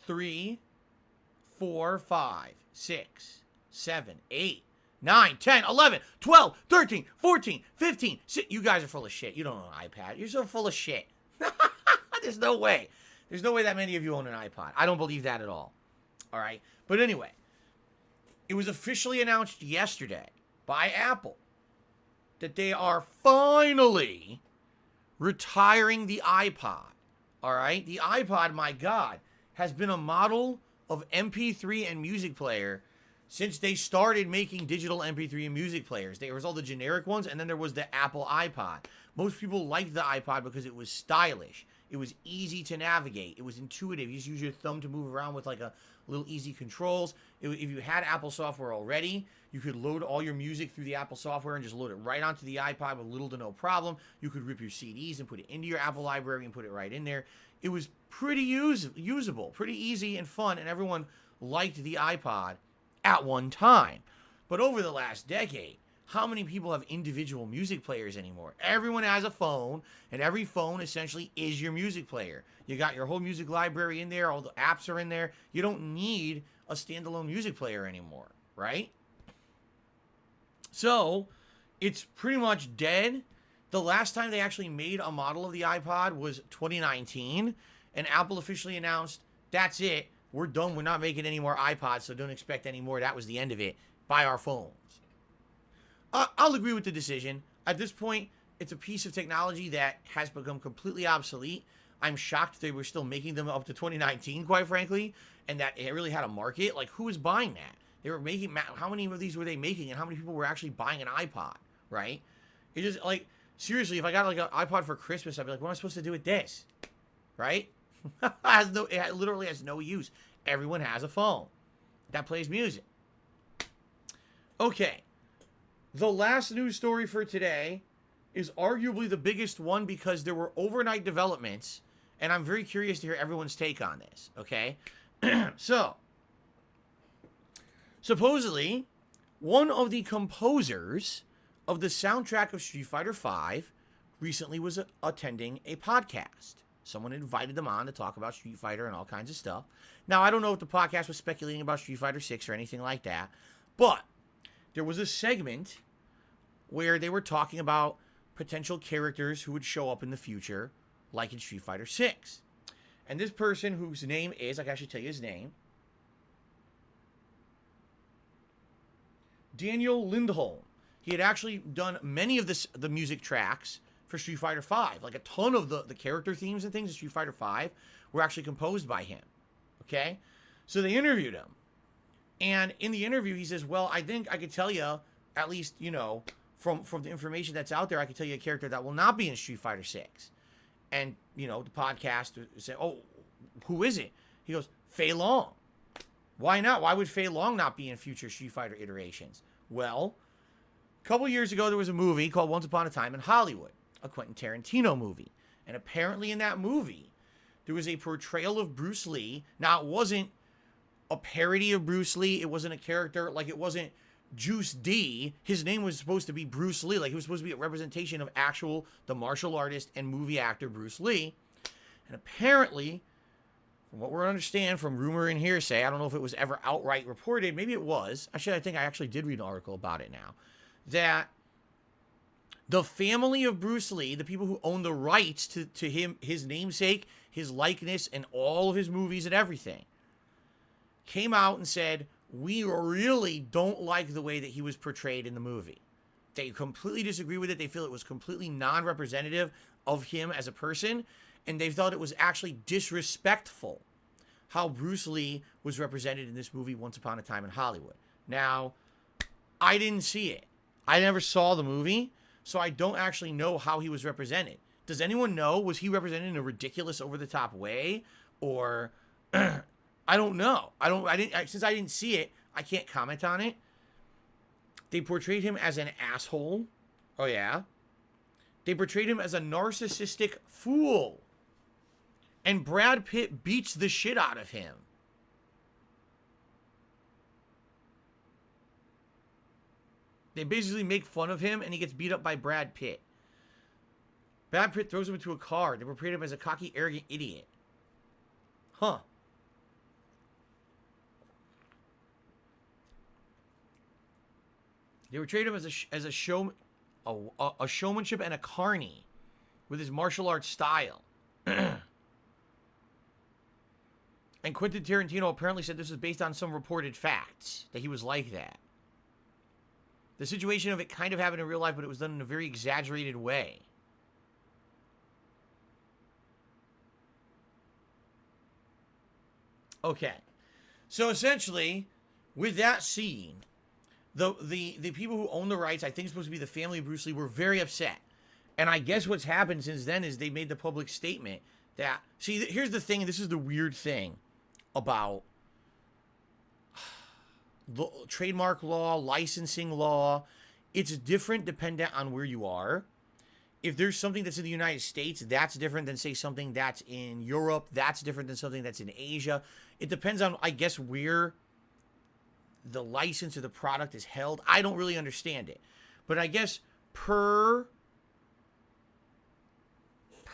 A: 3, 4, 5, 6, 7, 8, 9, 10, 11, 12, 13, 14, 15. You guys are full of shit. You don't own an iPad. You're so full of shit. There's no way. There's no way that many of you own an iPod. I don't believe that at all. All right? But anyway, it was officially announced yesterday by Apple that they are finally retiring the iPod. All right? The iPod, my God, has been a model of MP3 and music player since they started making digital MP3 and music players. There was all the generic ones, and then there was the Apple iPod. Most people liked the iPod because it was stylish. It was easy to navigate. It was intuitive. You just use your thumb to move around with like a little easy controls. If you had Apple software already, you could load all your music through the Apple software and just load it right onto the iPod with little to no problem. You could rip your CDs and put it into your Apple library and put it right in there. It was pretty usable, pretty easy and fun, and everyone liked the iPod at one time. But over the last decade, how many people have individual music players anymore? Everyone has a phone, and every phone essentially is your music player. You got your whole music library in there, all the apps are in there. You don't need a standalone music player anymore, right? So, it's pretty much dead. The last time they actually made a model of the iPod was 2019, and Apple officially announced, that's it. We're done. We're not making any more iPods, so don't expect any more. That was the end of it. Buy our phones. I'll agree with the decision. At this point, it's a piece of technology that has become completely obsolete. I'm shocked they were still making them up to 2019, quite frankly, and that it really had a market. Like, who was buying that? They were making, how many of these were they making, and how many people were actually buying an iPod, right? It just, like, seriously, if I got, like, an iPod for Christmas, I'd be like, what am I supposed to do with this? Right? It literally has no use. Everyone has a phone that plays music. Okay. The last news story for today is arguably the biggest one because there were overnight developments, and I'm very curious to hear everyone's take on this, okay? So, supposedly, one of the composers of the soundtrack of Street Fighter V recently was attending a podcast. Someone invited them on to talk about Street Fighter and all kinds of stuff. Now, I don't know if the podcast was speculating about Street Fighter 6 or anything like that, but there was a segment where they were talking about potential characters who would show up in the future, like in Street Fighter 6. And this person, whose name is, I can actually tell you his name, Daniel Lindholm. He had actually done many of the music tracks for Street Fighter V. Like a ton of the character themes and things in Street Fighter V were actually composed by him. Okay? So they interviewed him. And in the interview, he says, well, I think I could tell you, at least, you know, from the information that's out there, I could tell you a character that will not be in Street Fighter 6. And, you know, the podcast said, oh, who is it? He goes, Fei Long. Why not? Why would Fei Long not be in future Street Fighter iterations? Well, a couple years ago, there was a movie called Once Upon a Time in Hollywood, a Quentin Tarantino movie. And apparently in that movie, there was a portrayal of Bruce Lee. Now, it wasn't a parody of Bruce Lee. It wasn't a character, like it wasn't Juice D. His name was supposed to be Bruce Lee. Like he was supposed to be a representation of the martial artist and movie actor Bruce Lee. And apparently, from what we understand from rumor and hearsay, I don't know if it was ever outright reported. Maybe it was. Actually, I think I actually did read an article about it now. That the family of Bruce Lee, the people who own the rights to him, his namesake, his likeness, and all of his movies and everything, came out and said, we really don't like the way that he was portrayed in the movie. They completely disagree with it. They feel it was completely non-representative of him as a person, and they felt it was actually disrespectful how Bruce Lee was represented in this movie Once Upon a Time in Hollywood. Now, I didn't see it. I never saw the movie, so I don't actually know how he was represented. Does anyone know? Was he represented in a ridiculous, over-the-top way? Or I don't know. Since I didn't see it, I can't comment on it. They portrayed him as an asshole. Oh, yeah. They portrayed him as a narcissistic fool. And Brad Pitt beats the shit out of him. They basically make fun of him, and he gets beat up by Brad Pitt. Brad Pitt throws him into a car. They portrayed him as a cocky, arrogant idiot. Huh. They portrayed him as a showmanship and a carny with his martial arts style. And Quentin Tarantino apparently said this was based on some reported facts, that he was like that. The situation of it kind of happened in real life, but it was done in a very exaggerated way. Okay. So essentially, with that scene, the people who own the rights, I think it's supposed to be the family of Bruce Lee, were very upset. And I guess what's happened since then is they made the public statement that, see, here's the thing, and this is the weird thing about the trademark law, licensing law. It's different dependent on where you are. If there's something that's in the United States, that's different than, say, something that's in Europe. That's different than something that's in Asia. It depends on, I guess, where the license or the product is held. I don't really understand it. but I guess per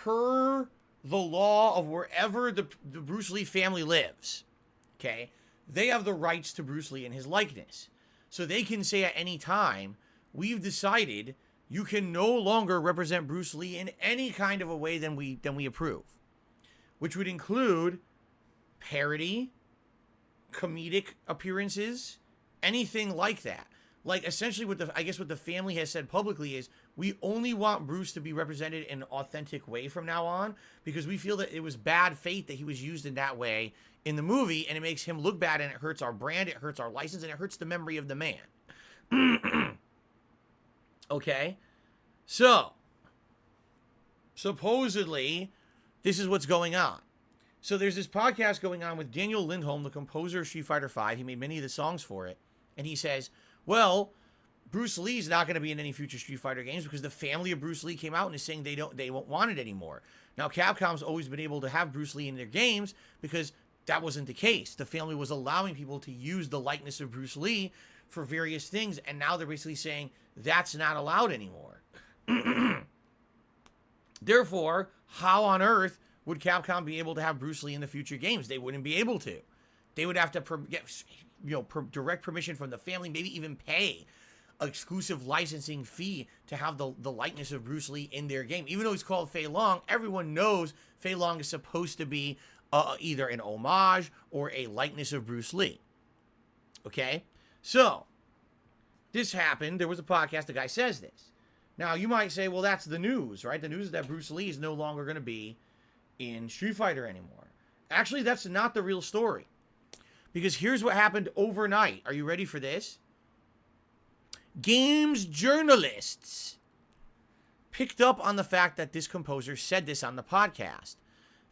A: the law of wherever the Bruce Lee family lives, okay, they have the rights to Bruce Lee and his likeness. So they can say at any time, we've decided you can no longer represent Bruce Lee in any kind of a way than we approve, which would include parody, comedic appearances, anything like that. Like, essentially what the family has said publicly is, we only want Bruce to be represented in an authentic way from now on, because we feel that it was bad faith that he was used in that way in the movie, and it makes him look bad, and it hurts our brand, it hurts our license, and it hurts the memory of the man. Okay? So, supposedly, this is what's going on. So there's this podcast going on with Daniel Lindholm, the composer of Street Fighter V. He made many of the songs for it. And he says, well, Bruce Lee's not going to be in any future Street Fighter games because the family of Bruce Lee came out and is saying they won't want it anymore. Now, Capcom's always been able to have Bruce Lee in their games because that wasn't the case. The family was allowing people to use the likeness of Bruce Lee for various things, and now they're basically saying that's not allowed anymore. Therefore, how on earth would Capcom be able to have Bruce Lee in the future games? They wouldn't be able to. They would have to get direct permission from the family, maybe even pay an exclusive licensing fee to have the likeness of Bruce Lee in their game. Even though he's called Fei Long, everyone knows Fei Long is supposed to be either an homage or a likeness of Bruce Lee. Okay? So, this happened. There was a podcast, the guy says this. Now, you might say, well, that's the news, right? The news is that Bruce Lee is no longer going to be in Street Fighter anymore. Actually, that's not the real story. Because here's what happened overnight. Are you ready for this? Games journalists picked up on the fact that this composer said this on the podcast.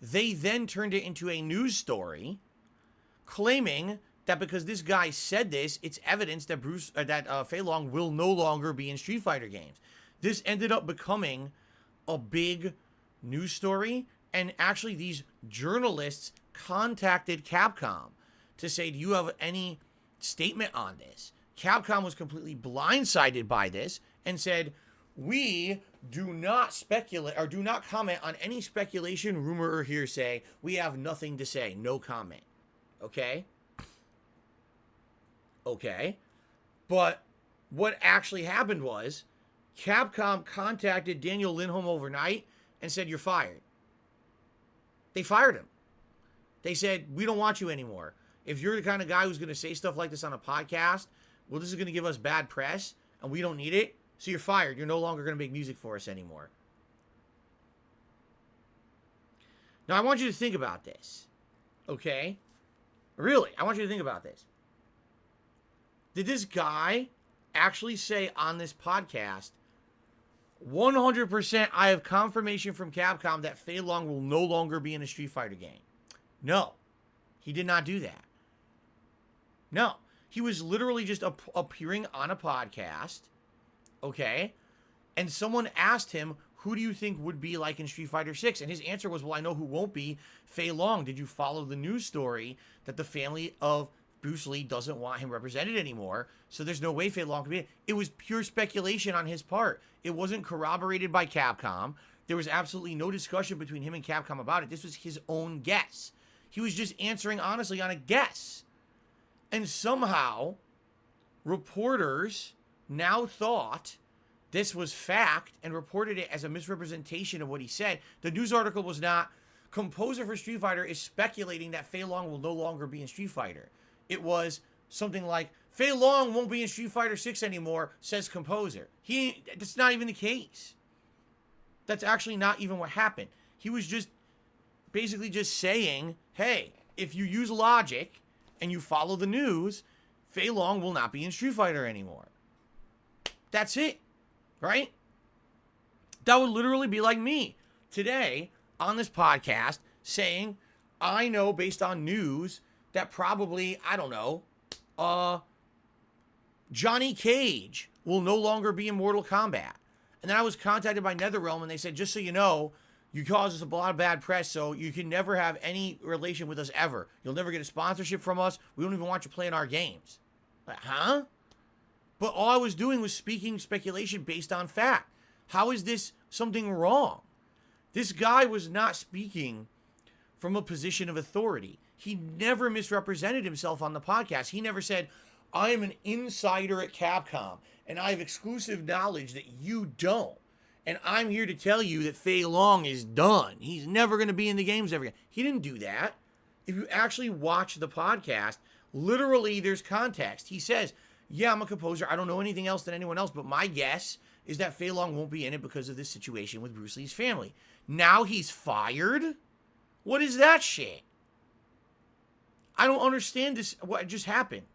A: They then turned it into a news story claiming that because this guy said this, it's evidence that Fei Long will no longer be in Street Fighter games. This ended up becoming a big news story, and actually these journalists contacted Capcom to say, do you have any statement on this? Capcom was completely blindsided by this and said, we do not speculate or do not comment on any speculation, rumor, or hearsay. We have nothing to say. No comment. Okay? Okay. But what actually happened was Capcom contacted Daniel Lindholm overnight and said, you're fired. They fired him. They said, we don't want you anymore. If you're the kind of guy who's going to say stuff like this on a podcast, well, this is going to give us bad press, and we don't need it, so you're fired. You're no longer going to make music for us anymore. Now, I want you to think about this, okay? Really, I want you to think about this. Did this guy actually say on this podcast, 100% I have confirmation from Capcom that Fei Long will no longer be in a Street Fighter game? No, he did not do that. No, he was literally just appearing on a podcast, okay? And someone asked him, who do you think would be like in Street Fighter 6? And his answer was, well, I know who won't be. Fei Long. Did you follow the news story that the family of Bruce Lee doesn't want him represented anymore? So there's no way Fei Long could be. It was pure speculation on his part. It wasn't corroborated by Capcom. There was absolutely no discussion between him and Capcom about it. This was his own guess. He was just answering honestly on a guess. And somehow, reporters now thought this was fact and reported it as a misrepresentation of what he said. The news article was not, composer for Street Fighter is speculating that Fei Long will no longer be in Street Fighter. It was something like, Fei Long won't be in Street Fighter 6 anymore, says composer. That's not even the case. That's actually not even what happened. He was just basically just saying, hey, if you use logic and you follow the news, Fei Long will not be in Street Fighter anymore. That's it, right? That would literally be like me today on this podcast saying, I know based on news that probably, I don't know, Johnny Cage will no longer be in Mortal Kombat. And then I was contacted by NetherRealm and they said, just so you know, you caused us a lot of bad press, so you can never have any relation with us ever. You'll never get a sponsorship from us. We don't even want you playing our games. Like, huh? But all I was doing was speaking speculation based on fact. How is this something wrong? This guy was not speaking from a position of authority. He never misrepresented himself on the podcast. He never said, I am an insider at Capcom, and I have exclusive knowledge that you don't. And I'm here to tell you that Fei Long is done. He's never going to be in the games ever again. He didn't do that. If you actually watch the podcast, literally there's context. He says, yeah, I'm a composer. I don't know anything else than anyone else, but my guess is that Fei Long won't be in it because of this situation with Bruce Lee's family. Now he's fired? What is that shit? I don't understand this, what just happened.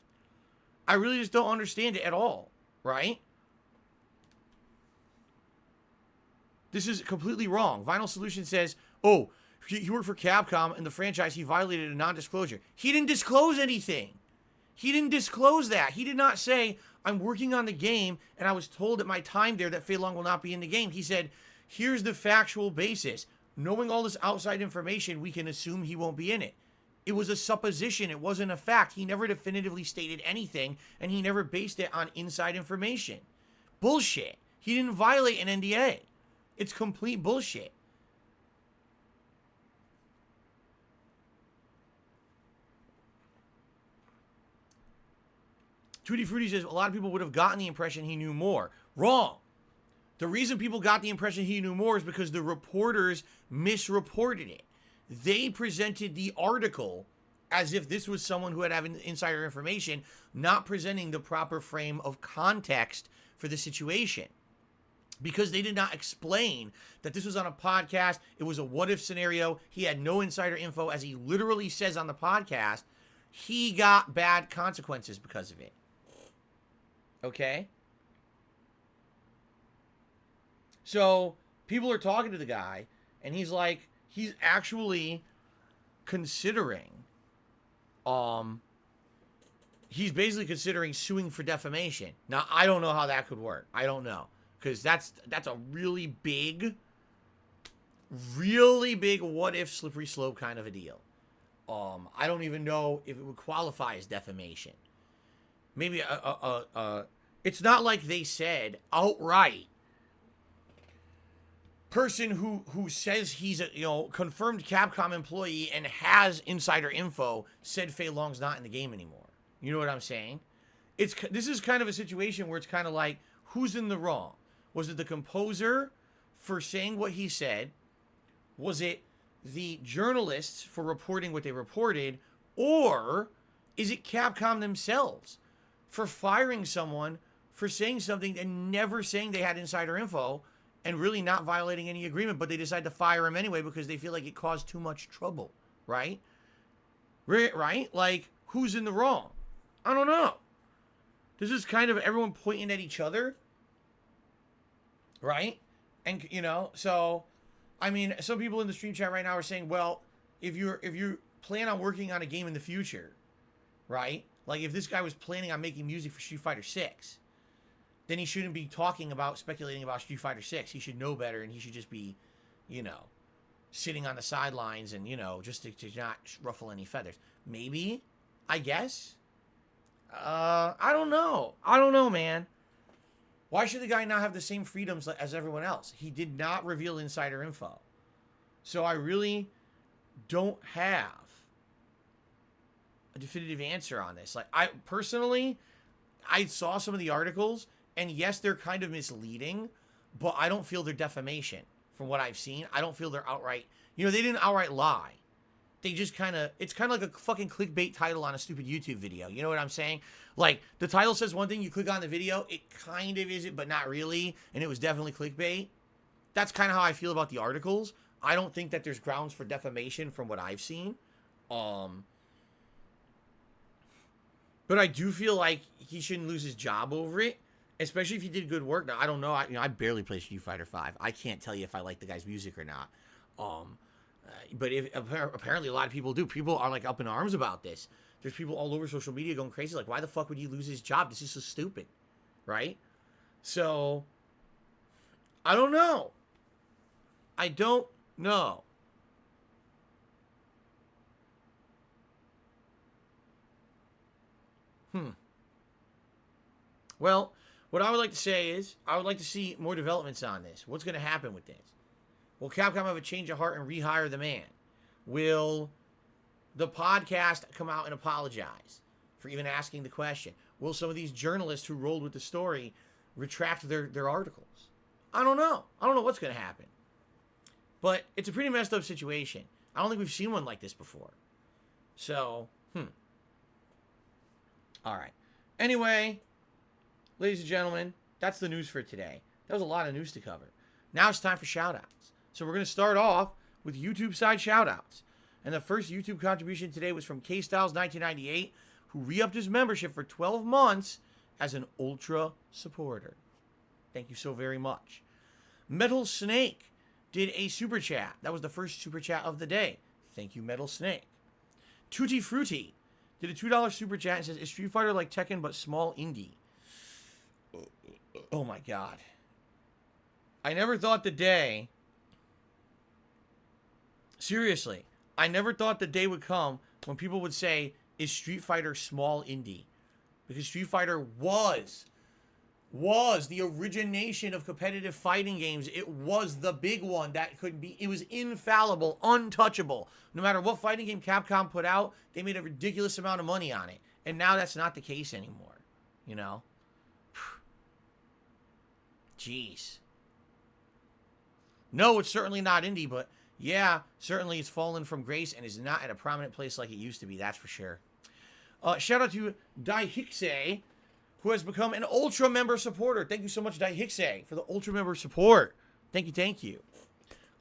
A: I really just don't understand it at all, right? This is completely wrong. Vinyl Solution says, oh, he worked for Capcom and the franchise, he violated a non-disclosure. He didn't disclose anything. He didn't disclose that. He did not say, I'm working on the game and I was told at my time there that Fei Long will not be in the game. He said, here's the factual basis. Knowing all this outside information, we can assume he won't be in it. It was a supposition. It wasn't a fact. He never definitively stated anything, and he never based it on inside information. Bullshit. He didn't violate an NDA. It's complete bullshit. Tutti Frutti says, a lot of people would have gotten the impression he knew more. Wrong. The reason people got the impression he knew more is because the reporters misreported it. They presented the article as if this was someone who had insider information, not presenting the proper frame of context for the situation. Because they did not explain that this was on a podcast, it was a what-if scenario, he had no insider info, as he literally says on the podcast, he got bad consequences because of it. Okay? So, people are talking to the guy, and he's like, he's actually considering, he's basically considering suing for defamation. Now, I don't know how that could work. I don't know. Because that's a really big what-if slippery slope kind of a deal. I don't even know if it would qualify as defamation. Maybe it's not like they said outright, person who says he's a confirmed Capcom employee and has insider info said Fei Long's not in the game anymore. You know what I'm saying? This is kind of a situation where it's kind of like, who's in the wrong? Was it the composer for saying what he said? Was it the journalists for reporting what they reported? Or is it Capcom themselves for firing someone for saying something and never saying they had insider info and really not violating any agreement, but they decide to fire him anyway because they feel like it caused too much trouble, right? Right? Like, who's in the wrong? I don't know. This is kind of everyone pointing at each other. Right? And, so, I mean, some people in the stream chat right now are saying, well, if you plan on working on a game in the future, right? Like, if this guy was planning on making music for Street Fighter 6, then he shouldn't be speculating about Street Fighter 6. He should know better, and he should just be, sitting on the sidelines and, just to not ruffle any feathers. Maybe, I guess. I don't know. I don't know, man. Why should the guy not have the same freedoms as everyone else? He did not reveal insider info. So I really don't have a definitive answer on this. Like, I saw some of the articles, and yes, they're kind of misleading, but I don't feel they're defamation from what I've seen. I don't feel they're outright, they didn't outright lie. They just it's kind of like a fucking clickbait title on a stupid YouTube video. You know what I'm saying? Like, the title says one thing, you click on the video, it kind of isn't, but not really, and it was definitely clickbait. That's kind of how I feel about the articles. I don't think that there's grounds for defamation from what I've seen. But I do feel like he shouldn't lose his job over it, especially if he did good work. Now, I don't know. I barely play Street Fighter 5. I can't tell you if I like the guy's music or not. But apparently a lot of people do. People are like up in arms about this. There's people all over social media going crazy. Like, why the fuck would he lose his job? This is so stupid, right? So, I don't know. I don't know. Well, What I would like to say is, I would like to see more developments on this. What's going to happen with this? Will Capcom have a change of heart and rehire the man? Will the podcast come out and apologize for even asking the question? Will some of these journalists who rolled with the story retract their articles? I don't know. I don't know what's going to happen. But it's a pretty messed up situation. I don't think we've seen one like this before. So, All right. Anyway, ladies and gentlemen, that's the news for today. That was a lot of news to cover. Now it's time for shout-outs. So we're going to start off with YouTube side shout-outs. And the first YouTube contribution today was from KStyles1998, who re-upped his membership for 12 months as an Ultra supporter. Thank you so very much. Metal Snake did a super chat. That was the first super chat of the day. Thank you, Metal Snake. Tutti Frutti did a $2 super chat and says, is Street Fighter like Tekken but small indie? Oh my god. I never thought the day... Seriously, I never thought the day would come when people would say, is Street Fighter small indie? Because Street Fighter was the origination of competitive fighting games. It was the big one that could be, it was infallible, untouchable. No matter what fighting game Capcom put out, they made a ridiculous amount of money on it. And now that's not the case anymore, you know? Jeez. No, it's certainly not indie, but yeah, certainly it's fallen from grace and is not at a prominent place like it used to be, that's for sure. Shout out to Daihixe, who has become an Ultra member supporter. Thank you so much, Daihixe, for the Ultra member support. Thank you, thank you.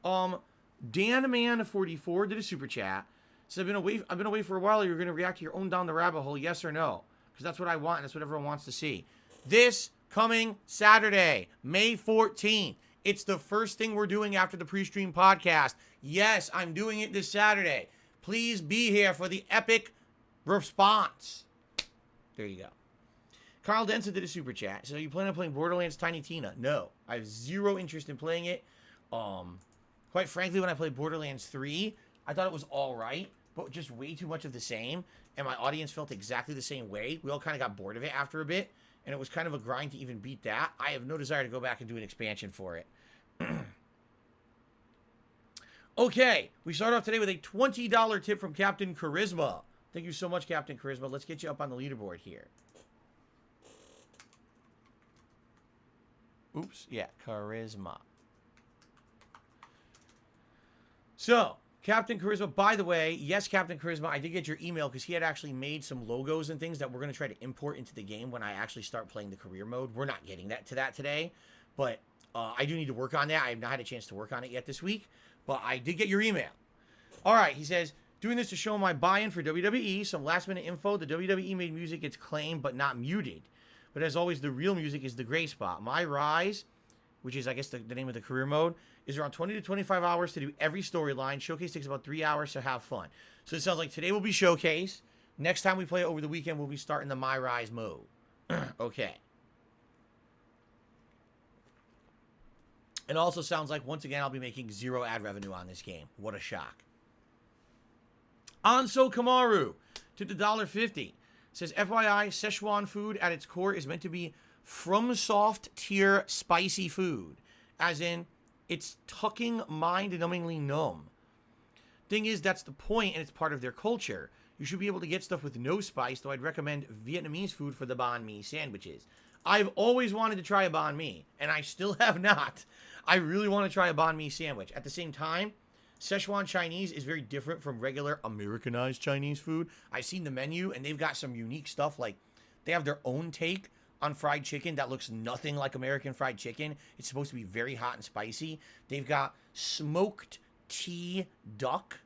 A: DanMan44 did a super chat. Said, I've been away for a while. You're going to react to your own Down the Rabbit Hole, yes or no? Because that's what I want, and that's what everyone wants to see. This coming Saturday, May 14th. It's the first thing we're doing after the PreStream podcast. Yes, I'm doing it this Saturday. Please be here for the epic response. There you go. Carl Denson did a super chat. So you plan on playing Borderlands Tiny Tina? No. I have zero interest in playing it. Quite frankly, when I played Borderlands 3, I thought it was alright, but just way too much of the same. And my audience felt exactly the same way. We all kind of got bored of it after a bit. And it was kind of a grind to even beat that. I have no desire to go back and do an expansion for it. Okay, we start off today with a $20 tip from Captain Charisma. Thank you so much, Captain Charisma. Let's get you up on the leaderboard here. Oops, yeah, Charisma. So, Captain Charisma, by the way, yes, Captain Charisma, I did get your email because he had actually made some logos and things that we're going to try to import into the game when I actually start playing the career mode. We're not getting to that today, but I do need to work on that. I have not had a chance to work on it yet this week, but I did get your email. All right, he says, doing this to show my buy-in for WWE, some last-minute info. The WWE made music gets claimed but not muted. But as always, the real music is the gray spot. My Rise, which is, I guess, the name of the career mode, is around 20 to 25 hours to do every storyline. Showcase takes about 3 hours, so have fun. So it sounds like today will be Showcase. Next time we play it over the weekend, we'll be starting the My Rise mode. Okay. It also sounds like, once again, I'll be making zero ad revenue on this game. What a shock. Anso Kamaru to the $1.50. Says, FYI, Szechuan food at its core is meant to be FromSoft tier spicy food. As in, it's tucking mind-numbingly numb. Thing is, that's the point, and it's part of their culture. You should be able to get stuff with no spice, though I'd recommend Vietnamese food for the banh mi sandwiches. I've always wanted to try a banh mi, and I still have not. I really want to try a banh mi sandwich. At the same time, Szechuan Chinese is very different from regular Americanized Chinese food. I've seen the menu, and they've got some unique stuff. Like, they have their own take on fried chicken that looks nothing like American fried chicken. It's supposed to be very hot and spicy. They've got smoked tea duck,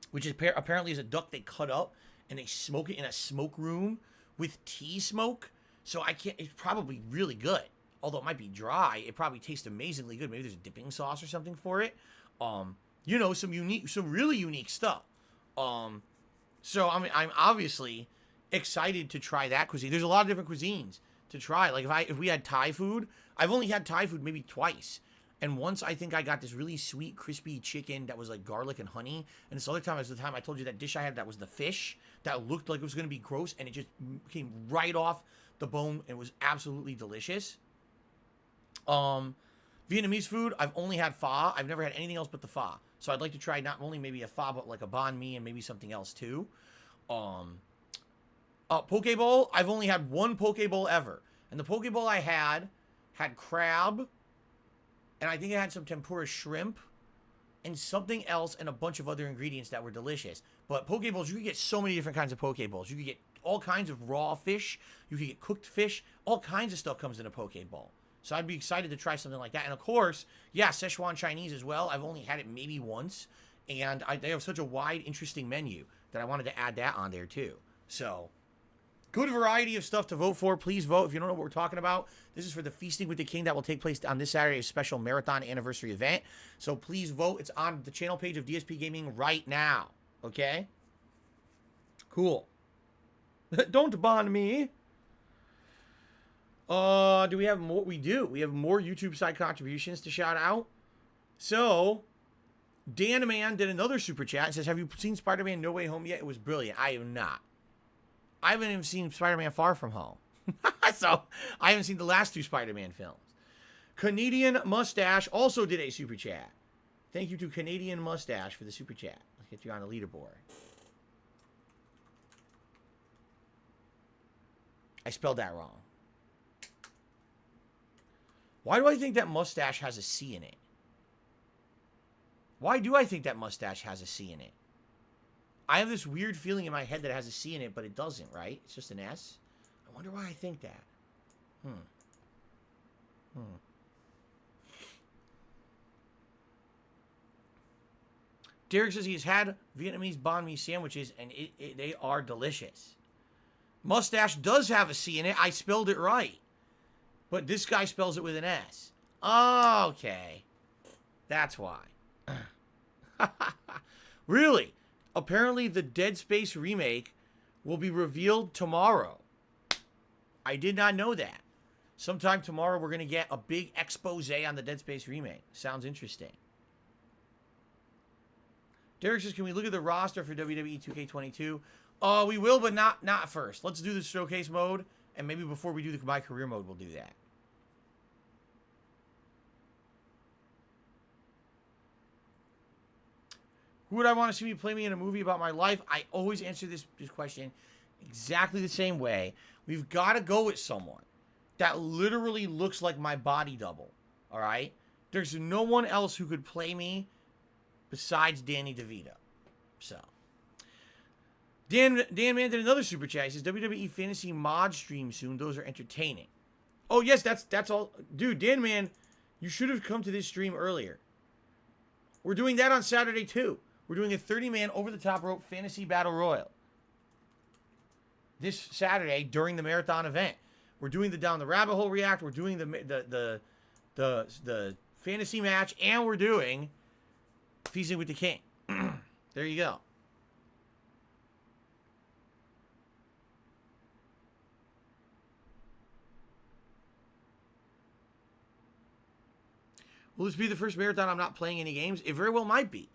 A: which is apparently is a duck they cut up, and they smoke it in a smoke room with tea smoke. So it's probably really good. Although it might be dry, it probably tastes amazingly good. Maybe there's a dipping sauce or something for it. You know, some really unique stuff. So I'm obviously excited to try that cuisine. There's a lot of different cuisines to try. Like if we had Thai food, I've only had Thai food maybe twice. And once I think I got this really sweet, crispy chicken that was like garlic and honey. And this other time was the time I told you that dish I had that was the fish that looked like it was going to be gross. And it just came right off the bone. It was absolutely delicious. Vietnamese food, I've only had pho. I've never had anything else but the pho. So I'd like to try not only maybe a pho, but like a banh mi and maybe something else too. Poke bowl, I've only had one poke bowl ever. And the poke bowl I had crab, and I think it had some tempura shrimp, and something else, and a bunch of other ingredients that were delicious. But poke bowls, you could get so many different kinds of poke bowls. You could get all kinds of raw fish. You could get cooked fish. All kinds of stuff comes in a poke bowl. So I'd be excited to try something like that. And of course, yeah, Szechuan Chinese as well. I've only had it maybe once. And they have such a wide, interesting menu that I wanted to add that on there too. So, good variety of stuff to vote for. Please vote if you don't know what we're talking about. This is for the Feasting with the King that will take place on this Saturday, a special marathon anniversary event. So please vote. It's on the channel page of DSP Gaming right now. Okay? Cool. Don't bond me. Do we have more? We do. We have more YouTube side contributions to shout out. So, Dan Man did another super chat and says, have you seen Spider-Man No Way Home yet? It was brilliant. I have not. I haven't even seen Spider-Man Far From Home. So, I haven't seen the last 2 Spider-Man films. Canadian Mustache also did a super chat. Thank you to Canadian Mustache for the super chat. Let's get you on the leaderboard. I spelled that wrong. Why do I think that mustache has a C in it? Why do I think that mustache has a C in it? I have this weird feeling in my head that it has a C in it, but it doesn't, right? It's just an S. I wonder why I think that. Derek says he's had Vietnamese banh mi sandwiches, and they are delicious. Mustache does have a C in it. I spelled it right. But this guy spells it with an S. Okay. That's why. Really? Apparently the Dead Space remake will be revealed tomorrow. I did not know that. Sometime tomorrow we're going to get a big expose on the Dead Space remake. Sounds interesting. Derek says, can we look at the roster for WWE 2K22? We will, but not first. Let's do the showcase mode, and maybe before we do the My Career mode, we'll do that. Who would I want to see me play me in a movie about my life? I always answer this question exactly the same way. We've got to go with someone that literally looks like my body double. All right? There's no one else who could play me besides Danny DeVito. So, Dan Man did another super chat. He says, WWE Fantasy mod stream soon. Those are entertaining. Oh, yes, that's all. Dude, Dan Man, you should have come to this stream earlier. We're doing that on Saturday, too. We're doing a 30-man over-the-top rope fantasy battle royal this Saturday during the marathon event. We're doing the Down the Rabbit Hole react. We're doing the fantasy match, and we're doing Feasting with the King. There you go. Will this be the first marathon I'm not playing any games? It very well might be.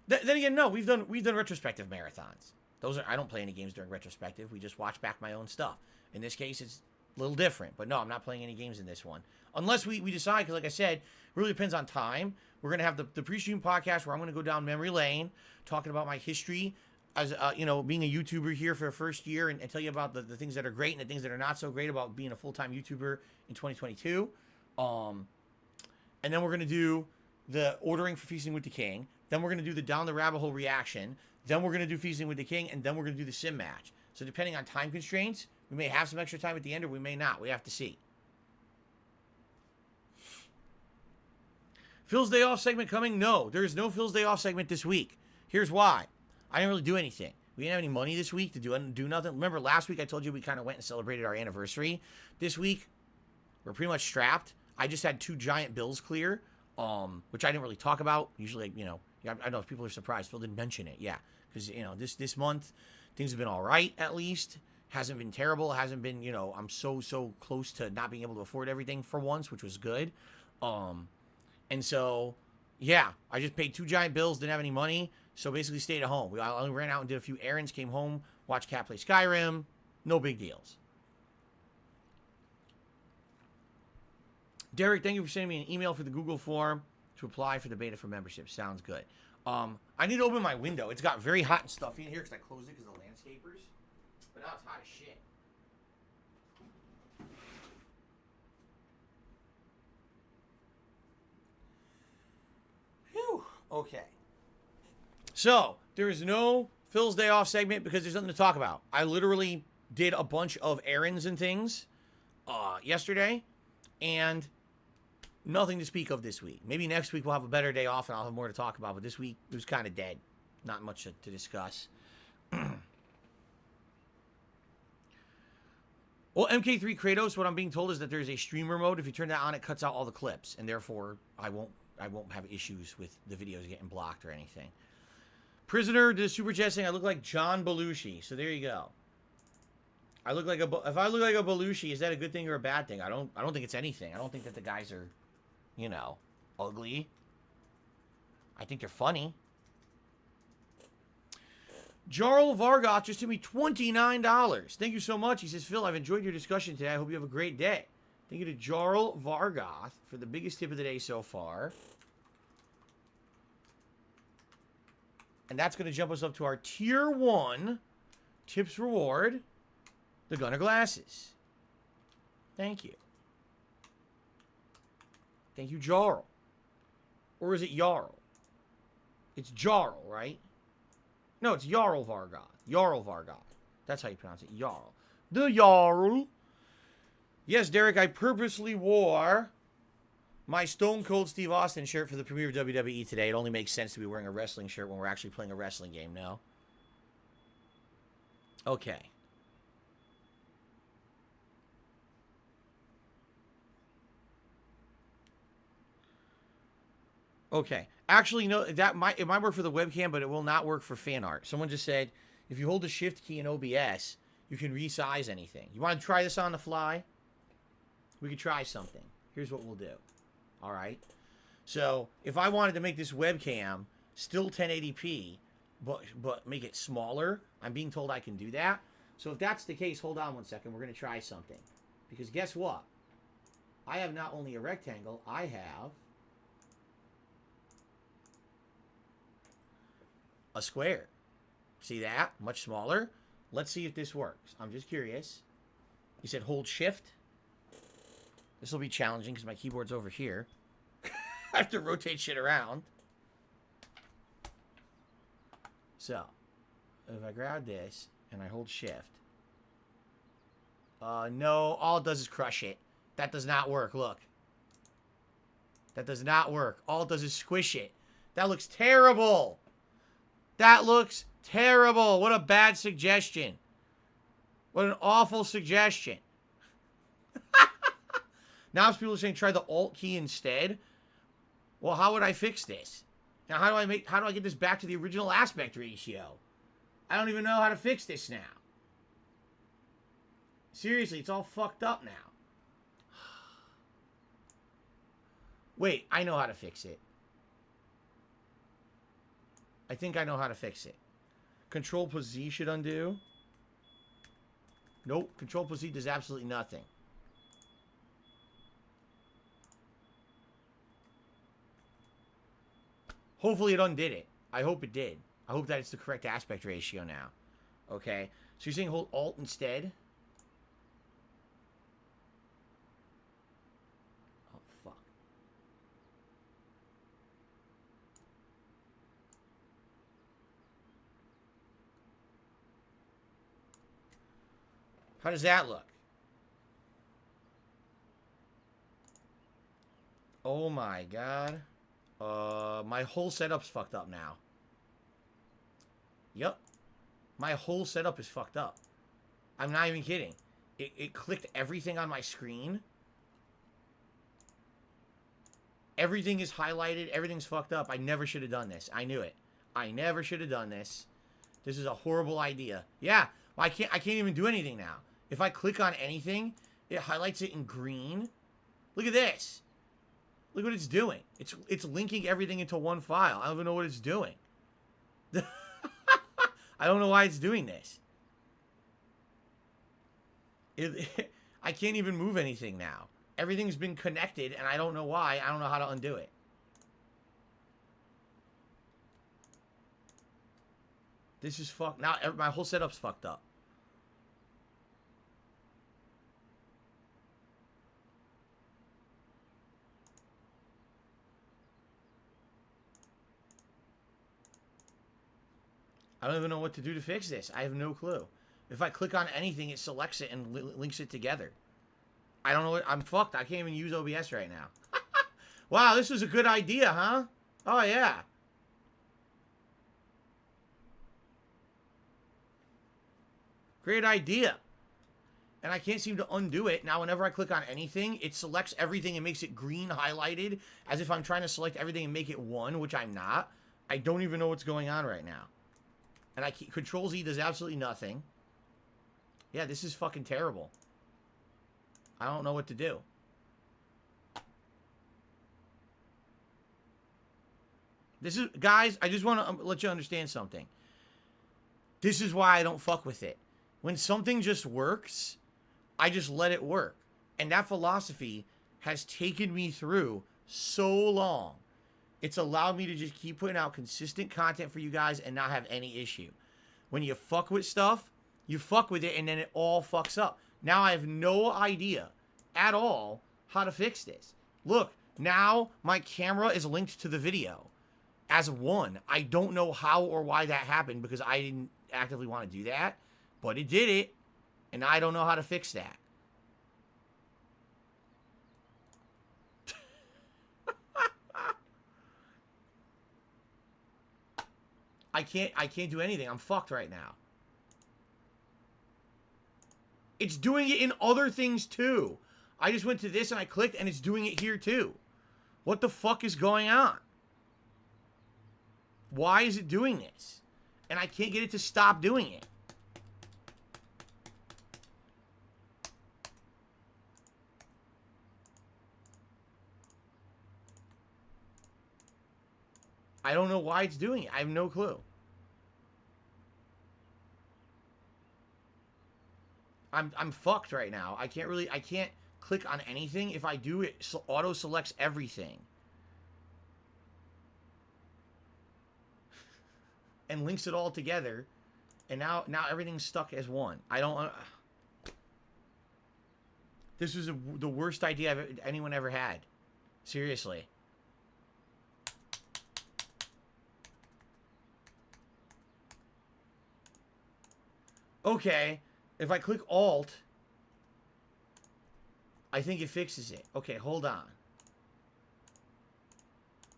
A: Then again, no, we've done retrospective marathons. I don't play any games during retrospective. We just watch back my own stuff. In this case, it's a little different. But no, I'm not playing any games in this one. Unless we decide, because like I said, it really depends on time. We're going to have the PreStream podcast where I'm going to go down memory lane, talking about my history as, being a YouTuber here for the first year and tell you about the things that are great and the things that are not so great about being a full-time YouTuber in 2022. And then we're going to do the ordering for Feasting with the King. Then we're going to do the Down the Rabbit Hole reaction. Then we're going to do Feasting with the King. And then we're going to do the sim match. So depending on time constraints, we may have some extra time at the end or we may not. We have to see. Phil's Day Off segment coming? No, there is no Phil's Day Off segment this week. Here's why. I didn't really do anything. We didn't have any money this week to do nothing. Remember last week I told you we kind of went and celebrated our anniversary. This week, we're pretty much strapped. I just had 2 giant bills clear, which I didn't really talk about. Usually, I know if people are surprised. Phil didn't mention it. Yeah, because, this month, things have been all right, at least. Hasn't been terrible. Hasn't been, I'm so close to not being able to afford everything for once, which was good. And so, yeah, I just paid 2 giant bills, didn't have any money, so basically stayed at home. I only ran out and did a few errands, came home, watched Cat play Skyrim. No big deals. Derek, thank you for sending me an email for the Google form to apply for the beta for membership. Sounds good. I need to open my window. It's got very hot and stuffy in here because I closed it because of the landscapers. But now it's hot as shit. Whew. Okay. So, there is no Phil's Day Off segment because there's nothing to talk about. I literally did a bunch of errands and things yesterday, and nothing to speak of this week. Maybe next week we'll have a better day off and I'll have more to talk about, but this week it was kind of dead. Not much to discuss. Well, MK3 Kratos, what I'm being told is that there's a streamer mode. If you turn that on, it cuts out all the clips, and therefore I won't have issues with the videos getting blocked or anything. Prisoner did a super chat saying I look like John Belushi. So there you go. I look like if I look like a Belushi, is that a good thing or a bad thing? I don't think it's anything. I don't think that the guys are, you know, ugly. I think they're funny. Jarl Vargoth just took me $29. Thank you so much. He says, Phil, I've enjoyed your discussion today. I hope you have a great day. Thank you to Jarl Vargoth for the biggest tip of the day so far. And that's going to jump us up to our Tier 1 tips reward, the Gunner Glasses. Thank you. Thank you, Jarl. Or is it Jarl? It's Jarl, right? No, it's Jarl Vargoth. Jarl Vargoth. That's how you pronounce it. Jarl. The Jarl. Yes, Derek, I purposely wore my Stone Cold Steve Austin shirt for the premiere of WWE today. It only makes sense to be wearing a wrestling shirt when we're actually playing a wrestling game now. Okay. Okay. Actually, no, it might work for the webcam, but it will not work for fan art. Someone just said, if you hold the shift key in OBS, you can resize anything. You want to try this on the fly? We could try something. Here's what we'll do. All right. So if I wanted to make this webcam still 1080p, but make it smaller, I'm being told I can do that. So if that's the case, hold on one second. We're going to try something. Because guess what? I have not only a rectangle, I have a square. See that? Much smaller. Let's see if this works. I'm just curious. You said hold shift. This will be challenging because my keyboard's over here. I have to rotate shit around. So, if I grab this and I hold shift. No, all it does is crush it. That does not work, look. That does not work. All it does is squish it. That looks terrible. That looks terrible. What a bad suggestion. What an awful suggestion. Now people are saying try the Alt key instead. Well, how would I fix this? Now, how do I get this back to the original aspect ratio? I don't even know how to fix this now. Seriously, it's all fucked up now. Wait, I know how to fix it. I think I know how to fix it. Control plus Z should undo. Nope, Control plus Z does absolutely nothing. Hopefully it undid it. I hope it did. I hope that it's the correct aspect ratio now. Okay. So you're saying hold Alt instead? Oh, fuck. How does that look? Oh my god. My whole setup's fucked up now. Yep. My whole setup is fucked up. I'm not even kidding. It clicked everything on my screen. Everything is highlighted. Everything's fucked up. I never should have done this. I knew it. I never should have done this. This is a horrible idea. Yeah. Well, I can't even do anything now. If I click on anything, it highlights it in green. Look at this. Look what it's doing. It's linking everything into one file. I don't even know what it's doing. I don't know why it's doing this. I can't even move anything now. Everything's been connected, and I don't know why. I don't know how to undo it. This is fucked. Now my whole setup's fucked up. I don't even know what to do to fix this. I have no clue. If I click on anything, it selects it and links it together. I don't know what... I'm fucked. I can't even use OBS right now. Wow, this was a good idea, huh? Oh, yeah. Great idea. And I can't seem to undo it. Now, whenever I click on anything, it selects everything and makes it green highlighted, as if I'm trying to select everything and make it one, which I'm not. I don't even know what's going on right now. And Control-Z does absolutely nothing. Yeah, this is fucking terrible. I don't know what to do. This is... Guys, I just want to let you understand something. This is why I don't fuck with it. When something just works, I just let it work. And that philosophy has taken me through so long. It's allowed me to just keep putting out consistent content for you guys and not have any issue. When you fuck with stuff, you fuck with it and then it all fucks up. Now I have no idea at all how to fix this. Look, now my camera is linked to the video as one. I don't know how or why that happened because I didn't actively want to do that, but it did it, and I don't know how to fix that. I can't do anything. I'm fucked right now. It's doing it in other things too. I just went to this and I clicked and it's doing it here too. What the fuck is going on? Why is it doing this? And I can't get it to stop doing it. I don't know why it's doing it. I have no clue. I'm fucked right now. I can't click on anything. If I do, it auto selects everything. And links it all together. And now everything's stuck as one. I don't... This was the worst idea anyone ever had. Seriously. Okay, if I click Alt, I think it fixes it. Okay, hold on.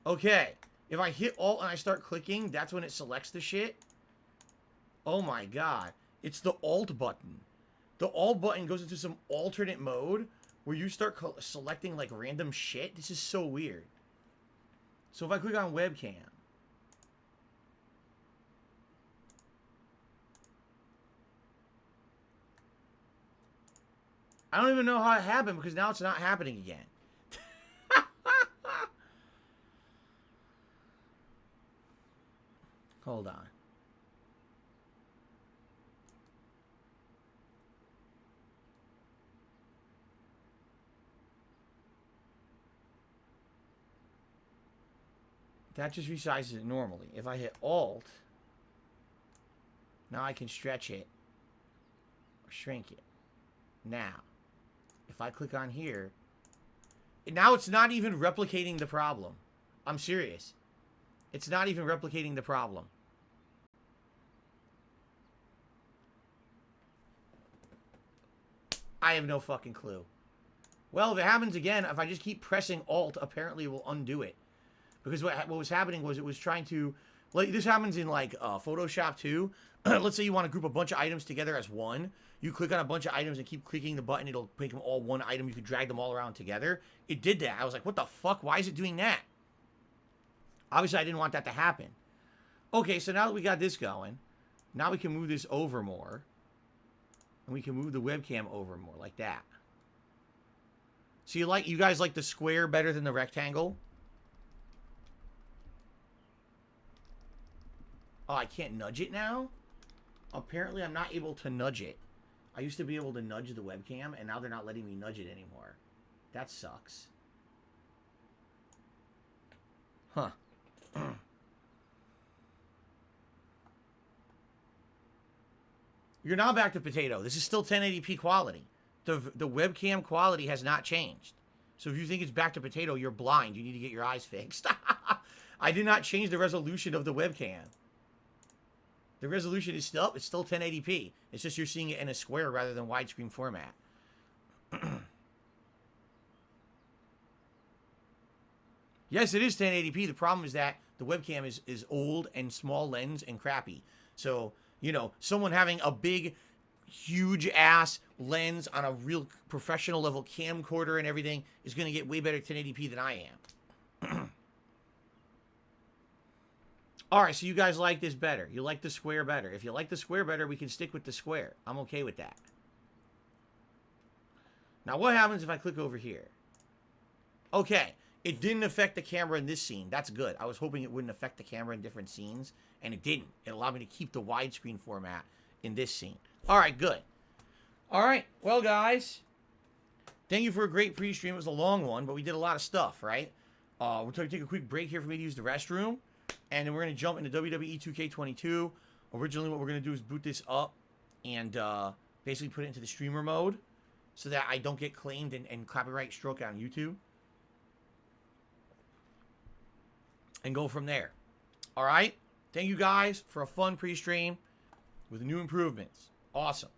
A: Okay, if I hit Alt and I start clicking, that's when it selects the shit. Oh my god. It's the Alt button. The Alt button goes into some alternate mode where you start selecting like random shit. This is so weird. So if I click on Webcam, I don't even know how it happened because now it's not happening again. Hold on. That just resizes it normally. If I hit Alt, now I can stretch it or shrink it. Now, if I click on here, now it's not even replicating the problem. I'm serious. It's not even replicating the problem. I have no fucking clue. Well, if it happens again, if I just keep pressing Alt, apparently it will undo it. Because what was happening was it was trying to... Like, this happens in, like, Photoshop, too. Let's say you want to group a bunch of items together as one. You click on a bunch of items and keep clicking the button. It'll make them all one item. You can drag them all around together. It did that. I was like, what the fuck? Why is it doing that? Obviously, I didn't want that to happen. Okay, so now that we got this going, now we can move this over more. And we can move the webcam over more, like that. So you guys like the square better than the rectangle? Oh, I can't nudge it now? Apparently, I'm not able to nudge it. I used to be able to nudge the webcam, and now they're not letting me nudge it anymore. That sucks. Huh. You're now back to potato. This is still 1080p quality. The webcam quality has not changed. So if you think it's back to potato, you're blind. You need to get your eyes fixed. I did not change the resolution of the webcam. The resolution is still 1080p. It's just you're seeing it in a square rather than widescreen format. Yes, it is 1080p. The problem is that the webcam is old and small lens and crappy. So, you know, someone having a big, huge ass lens on a real professional level camcorder and everything is going to get way better 1080p than I am. All right, so you guys like this better. You like the square better. If you like the square better, we can stick with the square. I'm okay with that. Now, what happens if I click over here? Okay, it didn't affect the camera in this scene. That's good. I was hoping it wouldn't affect the camera in different scenes, and it didn't. It allowed me to keep the widescreen format in this scene. All right, good. All right, well, guys, thank you for a great pre-stream. It was a long one, but we did a lot of stuff, right? We're going to take a quick break here for me to use the restroom, and then we're going to jump into WWE 2K22. Originally, what we're going to do is boot this up and basically put it into the streamer mode so that I don't get claimed and copyright struck on YouTube. And go from there. All right? Thank you guys for a fun pre-stream with new improvements. Awesome.